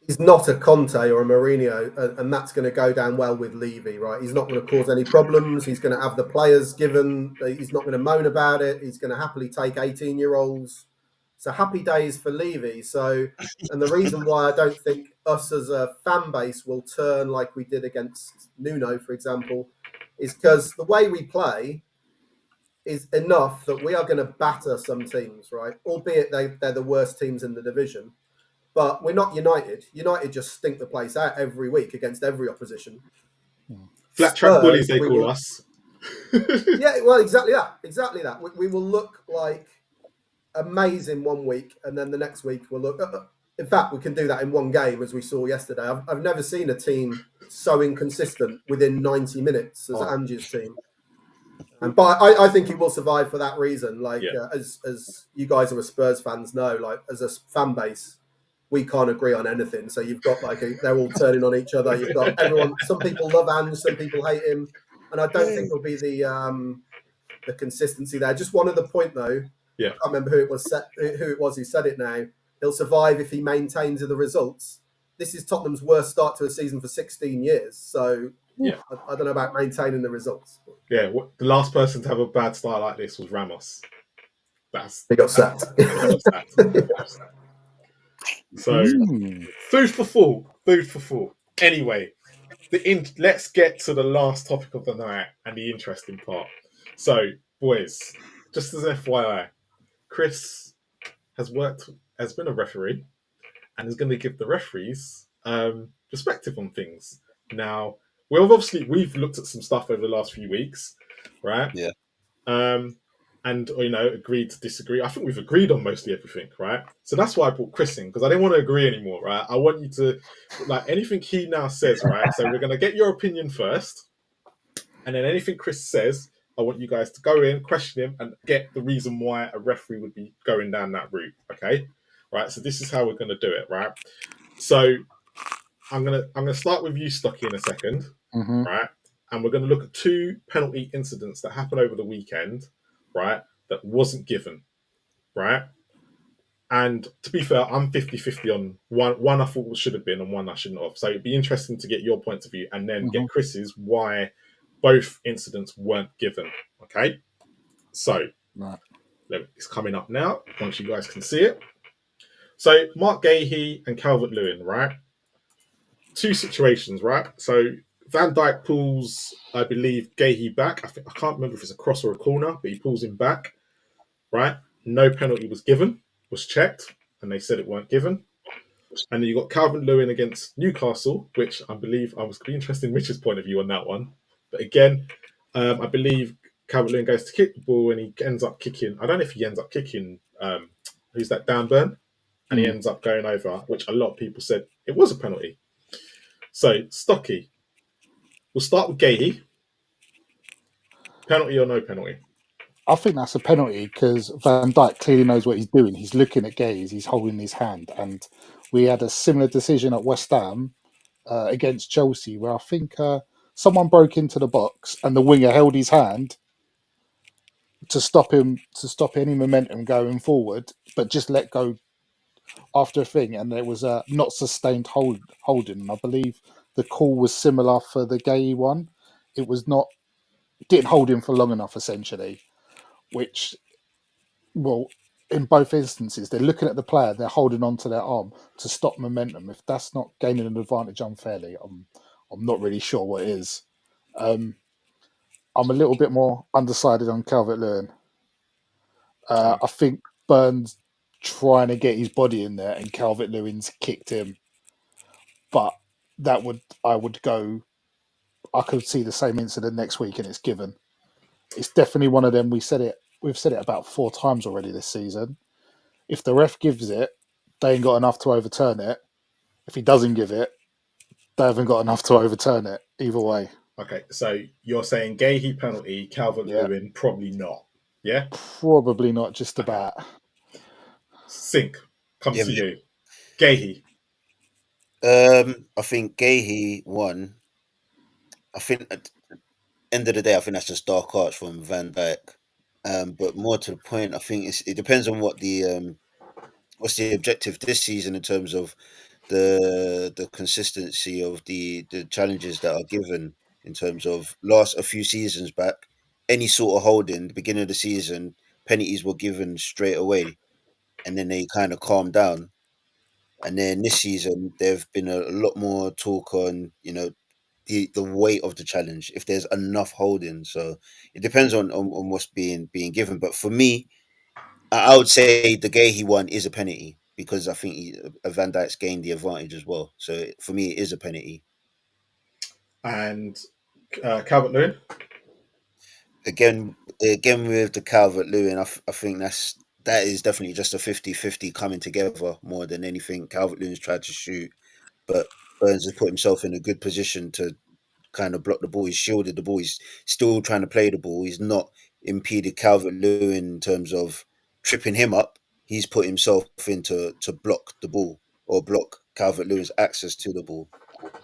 he's not a Conte or a Mourinho, and that's going to go down well with Levy, right? He's not going to cause any problems. He's going to have the players given. He's not going to moan about it. He's going to happily take 18-year-olds. So happy days for Levy. So, and the reason why I don't think us as a fan base will turn like we did against Nuno, for example, is because the way we play is enough that we are going to batter some teams, right? Albeit they're the worst teams in the division. But we're not United. United just stink the place out every week against every opposition. Flat track bullies, they call us. Yeah, well, exactly that. We will look like amazing one week, and then the next week we'll look... In fact, we can do that in one game, as we saw yesterday. I've never seen a team so inconsistent within 90 minutes as Ange's team. But I think he will survive for that reason. As you guys who are Spurs fans know, as a fan base, we can't agree on anything. So you've got they're all turning on each other. You've got everyone. Some people love Ange, some people hate him, and I don't think there'll be the consistency there. Just one other point though. Yeah. I can't remember who it was who said it now. He'll survive if he maintains the results. This is Tottenham's worst start to a season for 16 years. So I don't know about maintaining the results. Yeah, the last person to have a bad start like this was Ramos. He got sacked. So, food for thought. Anyway, let's get to the last topic of the night and the interesting part. So, boys, just as an FYI, Chris has been a referee and is going to give the referees perspective on things. Now, we've looked at some stuff over the last few weeks, right? Yeah. And agreed to disagree. I think we've agreed on mostly everything, right? So that's why I brought Chris in, because I didn't want to agree anymore, right? I want you to anything he now says, right? So we're gonna get your opinion first, and then anything Chris says, I want you guys to go in, question him, and get the reason why a referee would be going down that route. Okay, right? So this is how we're gonna do it, right? So I'm gonna start with you, Stocky, in a second, right? And we're gonna look at 2 penalty incidents that happened over the weekend, right? That wasn't given, right? And to be fair, I'm 50-50 on one I thought should have been and one I shouldn't have. So it'd be interesting to get your points of view and then get Chris's why both incidents weren't given. Okay? So it's coming up now, once you guys can see it. So Mark Gahey and Calvert-Lewin, right? 2 situations, right? So Van Dijk pulls, I believe, Gahey back. I can't remember if it's a cross or a corner, but he pulls him back, right? No penalty was given, was checked, and they said it weren't given. And then you got Calvert-Lewin against Newcastle, which I believe I was going to be interested in Richard's point of view on that one. But again, I believe Calvert-Lewin goes to kick the ball and he ends up kicking. I don't know if he ends up kicking, who's that, Dan Burn? And he ends up going over, which a lot of people said it was a penalty. So, Stocky, we'll start with Gahey. Penalty or no penalty? I think that's a penalty because Van Dijk clearly knows what he's doing. He's looking at Gahey, he's holding his hand. And we had a similar decision at West Ham against Chelsea where I think someone broke into the box and the winger held his hand to stop any momentum going forward, but just let go after a thing. And there was a not sustained holding. And I believe the call was similar for the Gahey one. It was not didn't hold him for long enough, essentially, which, well, in both instances, they're looking at the player, they're holding on to their arm to stop momentum. If that's not gaining an advantage unfairly, I'm not really sure what is. I'm a little bit more undecided on Calvert-Lewin. I think Burns trying to get his body in there and Calvert-Lewin's kicked him. But I could see the same incident next week and it's given. It's definitely one of them. We've said it about 4 times already this season. If the ref gives it, they ain't got enough to overturn it. If he doesn't give it, they haven't got enough to overturn it either way. Okay, so you're saying Gahey penalty, Calvert-Lewin probably not. Yeah? Probably not, just about. Sink, come to you. Gahey. I think Gahey won. I think at the end of the day, I think that's just dark arts from Van Dijk. But more to the point, I think it depends on what what's the objective this season in terms of the consistency of the challenges that are given in terms of a few seasons back, any sort of holding, the beginning of the season, penalties were given straight away, and then they kind of calmed down. And then this season, there've been a lot more talk on, the weight of the challenge, if there's enough holding. So it depends on what's being given. But for me, I would say the Gahey one is a penalty because I think Van Dijk's gained the advantage as well. So for me, it is a penalty. And Calvert-Lewin? Again with the Calvert-Lewin, I think that is definitely just a 50-50 coming together more than anything. Calvert-Lewin's tried to shoot, but Burns has put himself in a good position to kind of block the ball. He's shielded the ball. He's still trying to play the ball. He's not impeded Calvert-Lewin in terms of tripping him up. He's put himself in to block the ball or block Calvert-Lewin's access to the ball.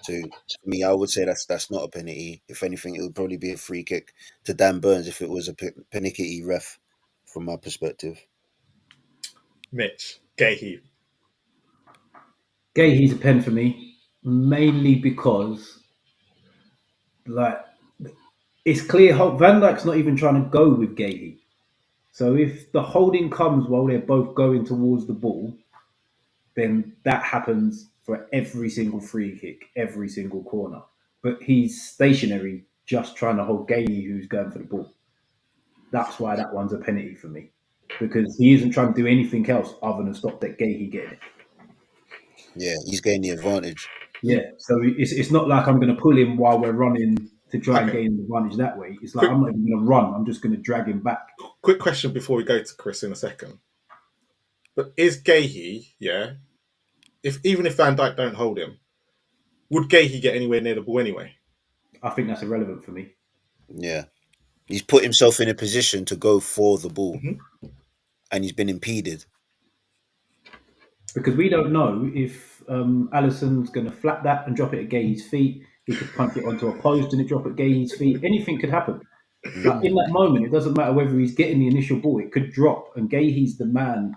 So for me, I would say that's not a penalty. If anything, it would probably be a free kick to Dan Burns if it was a panicky ref, from my perspective. Mitch, Gahey. Gahey's a pen for me, mainly because, it's clear Van Dijk's not even trying to go with Gahey. So if the holding comes while they're both going towards the ball, then that happens for every single free kick, every single corner. But he's stationary, just trying to hold Gahey, who's going for the ball. That's why that one's a penalty for me, because he isn't trying to do anything else other than stop that Gahey getting it. Yeah, he's getting the advantage. Yeah, so it's not like I'm going to pull him while we're running to try and gain the advantage that way. It's like I'm not even going to run. I'm just going to drag him back. Quick question before we go to Chris in a second. But is Gahey, even if Van Dijk don't hold him, would Gahey get anywhere near the ball anyway? I think that's irrelevant for me. Yeah. He's put himself in a position to go for the ball, and he's been impeded. Because we don't know if Alisson's going to flap that and drop it at Gahey's feet. He could punch it onto a post and it drop at Gahey's feet. Anything could happen. Like in that moment, it doesn't matter whether he's getting the initial ball. It could drop, and Gahey's the man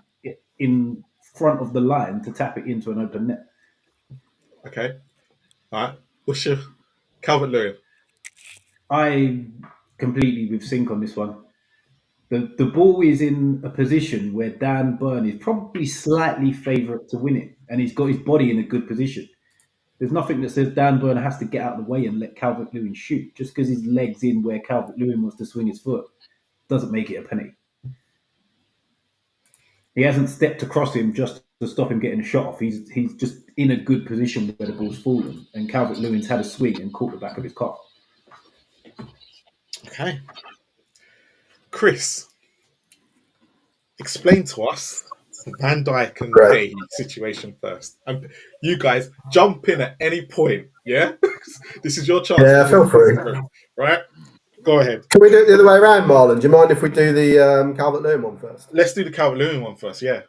in front of the line to tap it into an open net. Okay. All right. What's your Calvert-Lewin? I completely with Sink on this one. The ball is in a position where Dan Burn is probably slightly favourite to win it, and he's got his body in a good position. There's nothing that says Dan Burn has to get out of the way and let Calvert-Lewin shoot. Just because his leg's in where Calvert-Lewin wants to swing his foot doesn't make it a penalty. He hasn't stepped across him just to stop him getting a shot off. He's just in a good position where the ball's fallen, and Calvert-Lewin's had a swing and caught the back of his calf. Okay. Chris, explain to us the Van Dijk and Gahey situation first. And you guys jump in at any point, yeah? This is your chance. Yeah, feel free. Right? Go ahead. Can we do it the other way around, Marlon? Do you mind if we do the Calvert-Lewin one first? Let's do the Calvert-Lewin one first, yeah.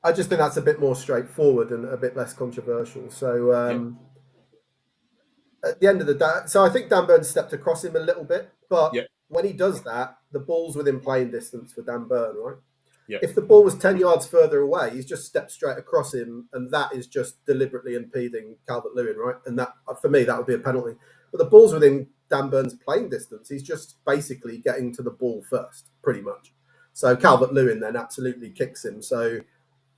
I just think that's a bit more straightforward and a bit less controversial. So at the end of the day, so I think Dan Burn stepped across him a little bit, but when he does that, the ball's within playing distance for Dan Burn, right? Yeah. If the ball was 10 yards further away, he's just stepped straight across him, and that is just deliberately impeding Calvert-Lewin, right? And that, for me, that would be a penalty. But the ball's within Dan Burns' playing distance. He's just basically getting to the ball first, pretty much. So Calvert-Lewin then absolutely kicks him. So,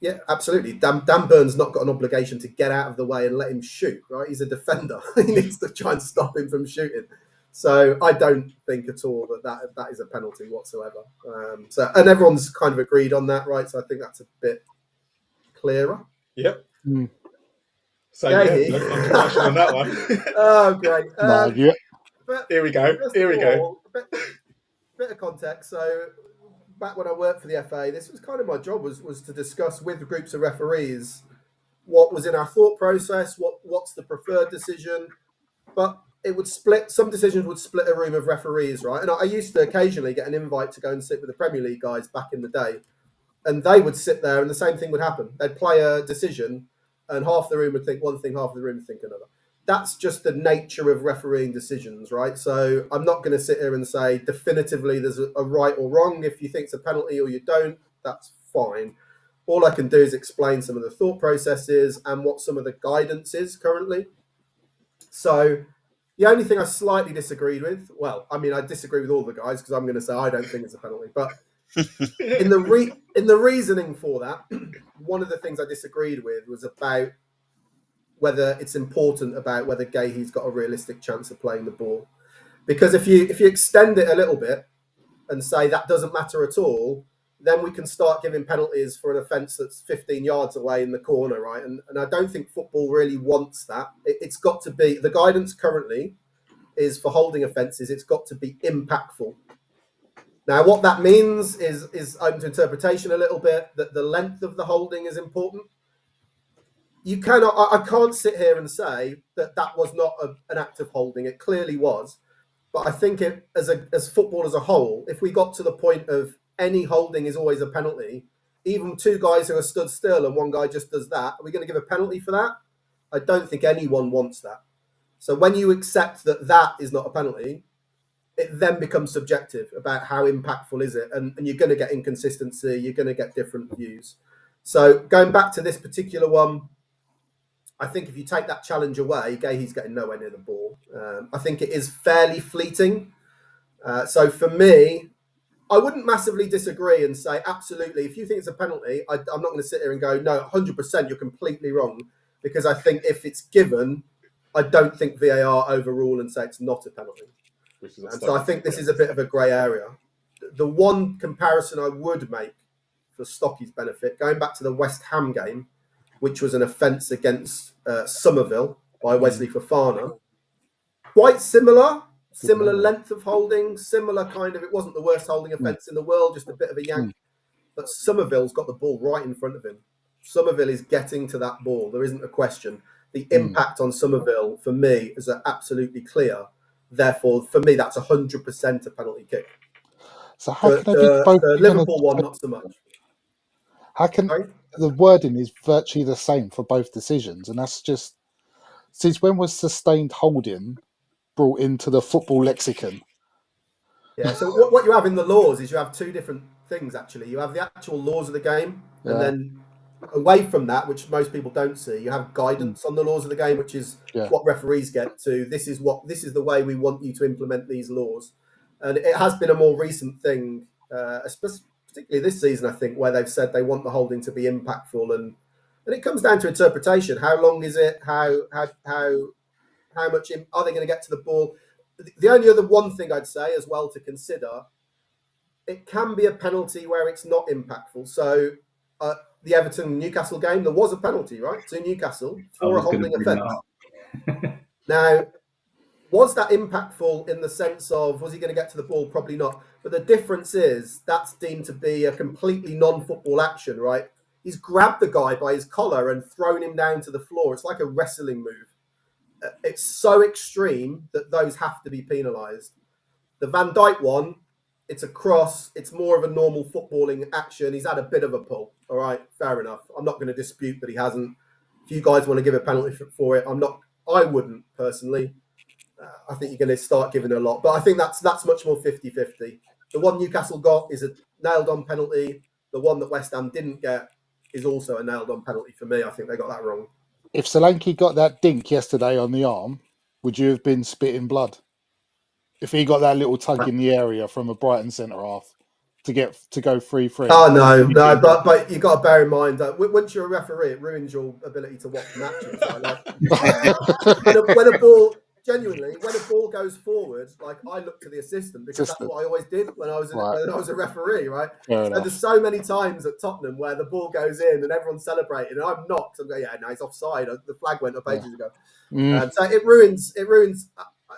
yeah, absolutely. Dan Burns not got an obligation to get out of the way and let him shoot, right? He's a defender. He needs to try and stop him from shooting. So I don't think at all that is a penalty whatsoever. And everyone's kind of agreed on that, right? So I think that's a bit clearer. Yep. Mm. So no controversial on that one. Oh, great. Here we go. A bit of context. So back when I worked for the FA, this was kind of my job was to discuss with groups of referees what was in our thought process, what's the preferred decision. But it would split. Some decisions would split a room of referees, right? And I used to occasionally get an invite to go and sit with the Premier League guys back in the day, and they would sit there, and the same thing would happen. They'd play a decision, and half the room would think one thing, half the room would think another. That's just the nature of refereeing decisions, right? So I'm not going to sit here and say definitively there's a right or wrong. If you think it's a penalty or you don't, that's fine. All I can do is explain some of the thought processes and what some of the guidance is currently. So the only thing I slightly disagreed with, well, I mean, I disagree with all the guys because I'm going to say I don't think it's a penalty. But in the reasoning for that, one of the things I disagreed with was about whether it's important about whether Gahey's got a realistic chance of playing the ball. Because if you extend it a little bit and say that doesn't matter at all, then we can start giving penalties for an offence that's 15 yards away in the corner, right? And I don't think football really wants that. It's got to be, the guidance currently is for holding offences, it's got to be impactful. Now, what that means is open to interpretation a little bit, that the length of the holding is important. I can't sit here and say that was not an act of holding. It clearly was. But I think as football as a whole, if we got to the point of any holding is always a penalty, even two guys who are stood still and one guy just does that, are we going to give a penalty for that? I don't think anyone wants that. So when you accept that is not a penalty, it then becomes subjective about how impactful is it. And you're going to get inconsistency. You're going to get different views. So going back to this particular one, I think if you take that challenge away, Gahey's getting nowhere near the ball. I think it is fairly fleeting. So for me, I wouldn't massively disagree and say, absolutely, if you think it's a penalty, I'm not going to sit here and go, no, 100%, you're completely wrong. Because I think if it's given, I don't think VAR overrule and say it's not a penalty. And so I think this is a bit of a grey area. The one comparison I would make for Stocky's benefit, going back to the West Ham game, which was an offence against Somerville by Wesley Fofana. Quite similar length of holding, similar kind of, it wasn't the worst holding offence in the world, just a bit of a yank. But Somerville's got the ball right in front of him. Somerville is getting to that ball. There isn't a question. The impact on Somerville, for me, is absolutely clear. Therefore, for me, that's 100% a penalty kick. So how can they be both? The Liverpool one, not so much. How can the wording is virtually the same for both decisions, and that's just since when was sustained holding brought into the football lexicon? Yeah. So what you have in the laws is you have two different things. Actually, you have the actual laws of the game, and then away from that, which most people don't see, you have guidance on the laws of the game, which is what referees get to. This is the way we want you to implement these laws, and it has been a more recent thing, particularly this season, I think, where they've said they want the holding to be impactful, and it comes down to interpretation. How long is it? How much are they going to get to the ball? The only other one thing I'd say as well to consider, it can be a penalty where it's not impactful. So the Everton-Newcastle game, there was a penalty, right, to Newcastle for a holding offence. Now, was that impactful in the sense of, was he going to get to the ball? Probably not. But the difference is that's deemed to be a completely non-football action, right? He's grabbed the guy by his collar and thrown him down to the floor. It's like a wrestling move. It's so extreme that those have to be penalised. The Van Dijk one, it's a cross. It's more of a normal footballing action. He's had a bit of a pull. All right, fair enough. I'm not going to dispute that he hasn't. If you guys want to give a penalty for it, I wouldn't personally. I think you're going to start giving a lot. But I think that's much more 50-50. The one Newcastle got is a nailed-on penalty. The one that West Ham didn't get is also a nailed-on penalty for me. I think they got that wrong. If Solanke got that dink yesterday on the arm, would you have been spitting blood? If he got that little tug in the area from a Brighton centre half to go 3-3. Oh no, but you got to bear in mind that once you're a referee, it ruins your ability to watch matches. Like when a ball goes forward, like I look to the assistant because that's what I always did when I was a referee, right? So there's so many times at Tottenham where the ball goes in and everyone's celebrating, and I'm knocked. I'm going, yeah, no, he's offside. The flag went up ages ago. So it ruins.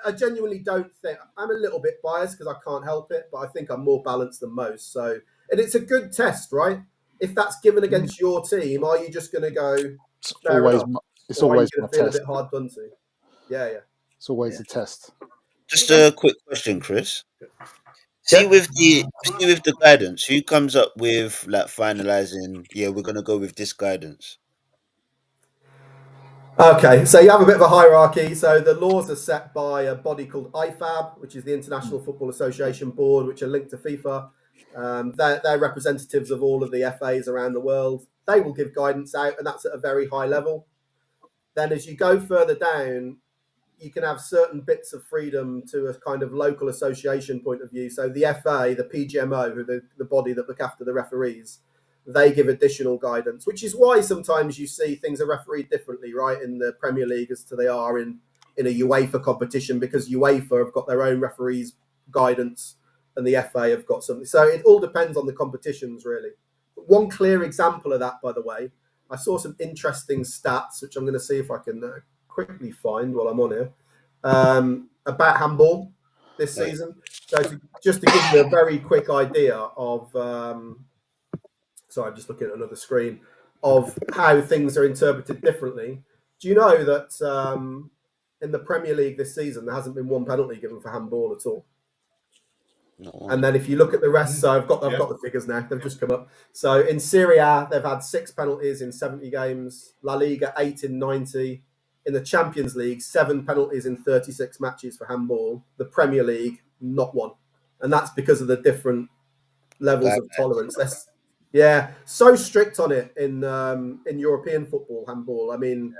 I genuinely don't think I'm a little bit biased because I can't help it, but I think I'm more balanced than most. So, and it's a good test, right? If that's given against your team, are you just going to go? It's always going to feel a bit hard done to. Yeah. It's always a test. Just a quick question, Chris. See with the guidance, who comes up with like finalizing? Yeah, we're gonna go with this guidance. Okay, so you have a bit of a hierarchy. So the laws are set by a body called IFAB, which is the International Football Association Board, which are linked to FIFA. They're representatives of all of the FAs around the world. They will give guidance out, and that's at a very high level. Then as you go further down, you can have certain bits of freedom to a kind of local association point of view. So the FA, the PGMO, who the body that look after the referees, they give additional guidance, which is why sometimes you see things are refereed differently, right, in the Premier League as to they are in a UEFA competition, because UEFA have got their own referees guidance and the FA have got something. So it all depends on the competitions, really. But one clear example of that, by the way, I saw some interesting stats, which I'm going to see if I can quickly find while I'm on here, about handball this season. So just to give you a very quick idea of... sorry, I'm just looking at another screen of how things are interpreted differently. Do you know that in the Premier League this season, there hasn't been one penalty given for handball at all? No. And then if you look at the rest, so I've got the figures now. They've just come up. So in Serie A, they've had 6 penalties in 70 games. La Liga, 8 in 90. In the Champions League, 7 penalties in 36 matches for handball. The Premier League, not one. And that's because of the different levels of tolerance. Yeah, so strict on it in European football, handball. I mean,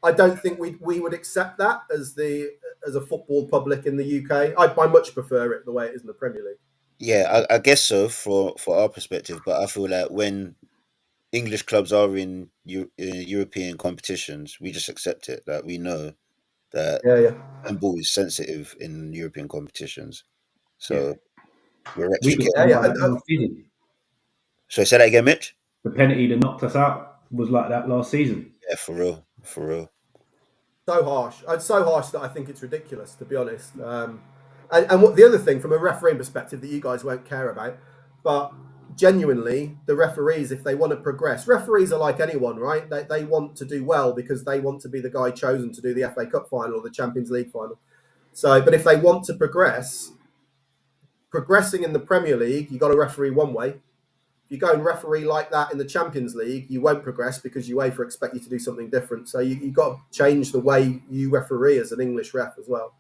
I don't think we would accept that as a football public in the UK. I much prefer it the way it is in the Premier League. Yeah, I guess so for our perspective, but I feel like when English clubs are in European competitions, we just accept it. Like we know that handball is sensitive in European competitions, so we're extra careful. So say that again, Mitch. The penalty that knocked us out was like that last season. Yeah, for real. So harsh. It's so harsh that I think it's ridiculous, to be honest. And what the other thing, from a refereeing perspective, that you guys won't care about, but genuinely, the referees, if they want to progress, referees are like anyone, right? They want to do well because they want to be the guy chosen to do the FA Cup final or the Champions League final. So, but if they want to progressing in the Premier League, you've got to referee one way. If you go and referee like that in the Champions League, you won't progress because UEFA expect you to do something different. So you've got to change the way you referee as an English ref as well.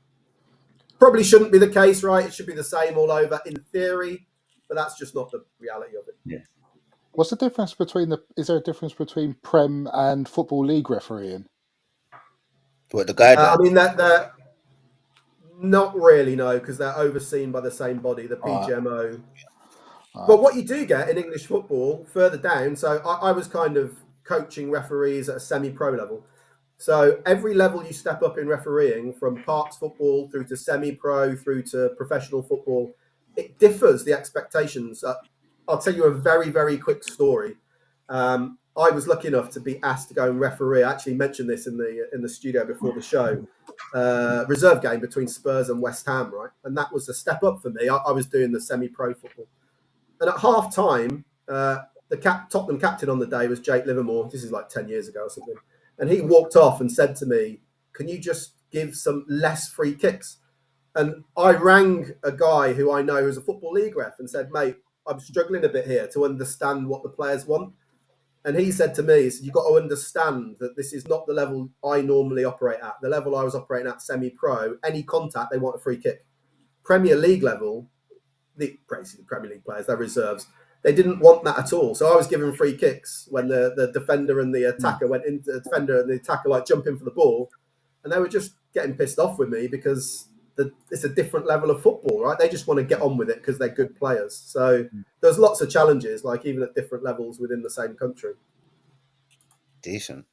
Probably shouldn't be the case, right? It should be the same all over in theory, but that's just not the reality of it. Yeah. What's the difference is there a difference between Prem and Football League refereeing? What, the guidelines? I mean, they're not really, no, because they're overseen by the same body, the PGMO. But what you do get in English football further down, so I was kind of coaching referees at a semi-pro level. So every level you step up in refereeing, from parks football through to semi-pro through to professional football, it differs, the expectations. I'll tell you a very, very quick story. I was lucky enough to be asked to go and referee. I actually mentioned this in the studio before the show. Reserve game between Spurs and West Ham, right? And that was a step up for me. I was doing the semi-pro football. And at half time, the Tottenham captain on the day was Jake Livermore. This is like 10 years ago or something. And he walked off and said to me, "Can you just give some less free kicks?" And I rang a guy who I know is a Football League ref and said, "Mate, I'm struggling a bit here to understand what the players want." And he said to me, he said, "You've got to understand that this is not the level I normally operate at. The level I was operating at, semi-pro, any contact, they want a free kick. Premier League level, the Premier League players, they're reserves. They didn't want that at all. So I was giving free kicks when the defender and the attacker went into the defender and the attacker like jump in for the ball, and they were just getting pissed off with me because it's a different level of football, right? They just want to get on with it because they're good players. So there's lots of challenges, like even at different levels within the same country. Decent.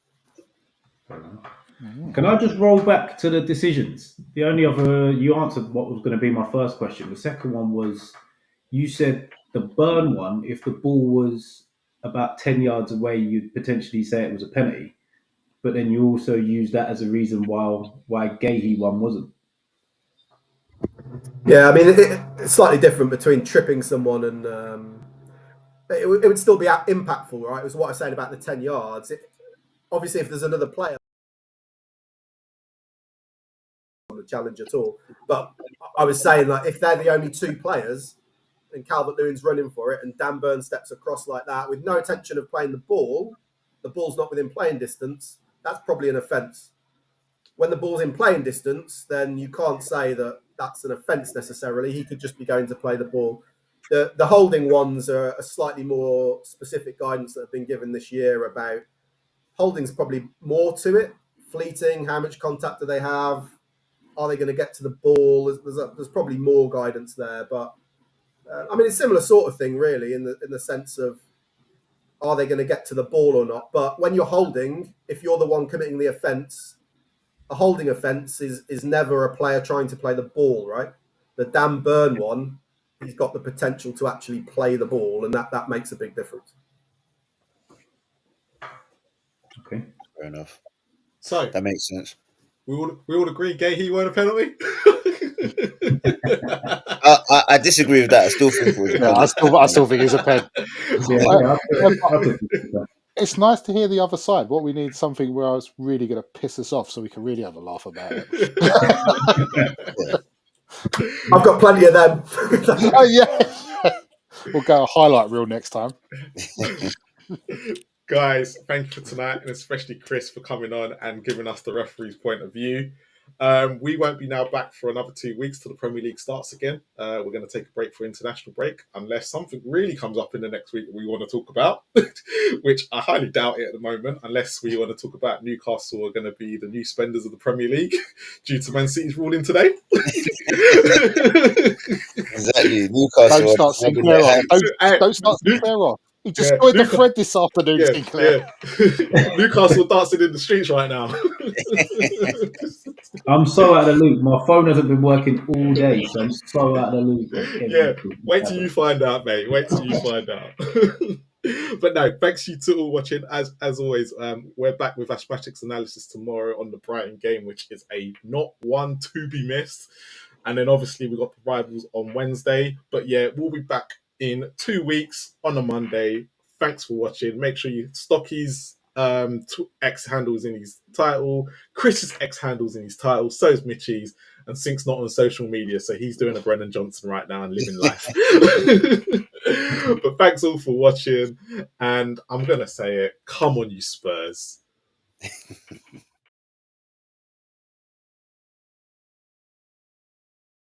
Can I just roll back to the decisions? The only other, you answered what was going to be my first question. The second one was, you said the burn one, if the ball was about 10 yards away, you'd potentially say it was a penalty. But then you also use that as a reason why Gahey one wasn't. Yeah, I mean, it's slightly different between tripping someone and it would still be impactful, right? It was what I was saying about the 10 yards. Obviously, if there's another player on the challenge at all, but I was saying, like, if they're the only two players and Calvert-Lewin's running for it and Dan Burn steps across like that with no intention of playing the ball's not within playing distance, that's probably an offence. When the ball's in playing distance, then you can't say that that's an offence necessarily. He could just be going to play the ball. The holding ones are a slightly more specific guidance that have been given this year about holding's probably more to it. Fleeting, how much contact do they have? Are they going to get to the ball? There's probably more guidance there, but I mean, it's a similar sort of thing, really, in the sense of are they going to get to the ball or not? But when you're holding, if you're the one committing the offence, a holding offence is never a player trying to play the ball, right? The Dan Burn one, he's got the potential to actually play the ball, and that makes a big difference. Okay. Fair enough. So That makes sense. we all agree Gahey won a penalty. I disagree with that. I still think it was. Yeah, I still think it's a pen. Yeah, It's nice to hear the other side. What we need is something where it's really going to piss us off, so we can really have a laugh about it. I've got plenty of them. Oh yeah, we'll go a highlight reel next time. Guys, thank you for tonight, and especially Chris for coming on and giving us the referee's point of view. We won't be now back for another 2 weeks till the Premier League starts again. We're going to take a break for international break, unless something really comes up in the next week that we want to talk about, which I highly doubt it at the moment, unless we want to talk about Newcastle are going to be the new spenders of the Premier League due to Man City's ruling today. Exactly. Newcastle. Don't start Sinclair off. Don't start Sinclair off. He destroyed the thread this afternoon, Sinclair. Yeah. Newcastle dancing in the streets right now. I'm so out of the loop. My phone hasn't been working all day, so I'm so out of the loop. Yeah, wait till you find out, mate. Wait till you find out. But no, thanks you to all watching. As always, we're back with Ashmatic's analysis tomorrow on the Brighton game, which is a not one to be missed. And then obviously we've got the rivals on Wednesday. But yeah, we'll be back in 2 weeks on a Monday. Thanks for watching. Make sure you stock his X handles in his title, Chris's X handles in his title, so is Mitchie's, and Sink's not on social media, so he's doing a Brennan Johnson right now and living life. But thanks all for watching, and I'm gonna say it, come on you Spurs.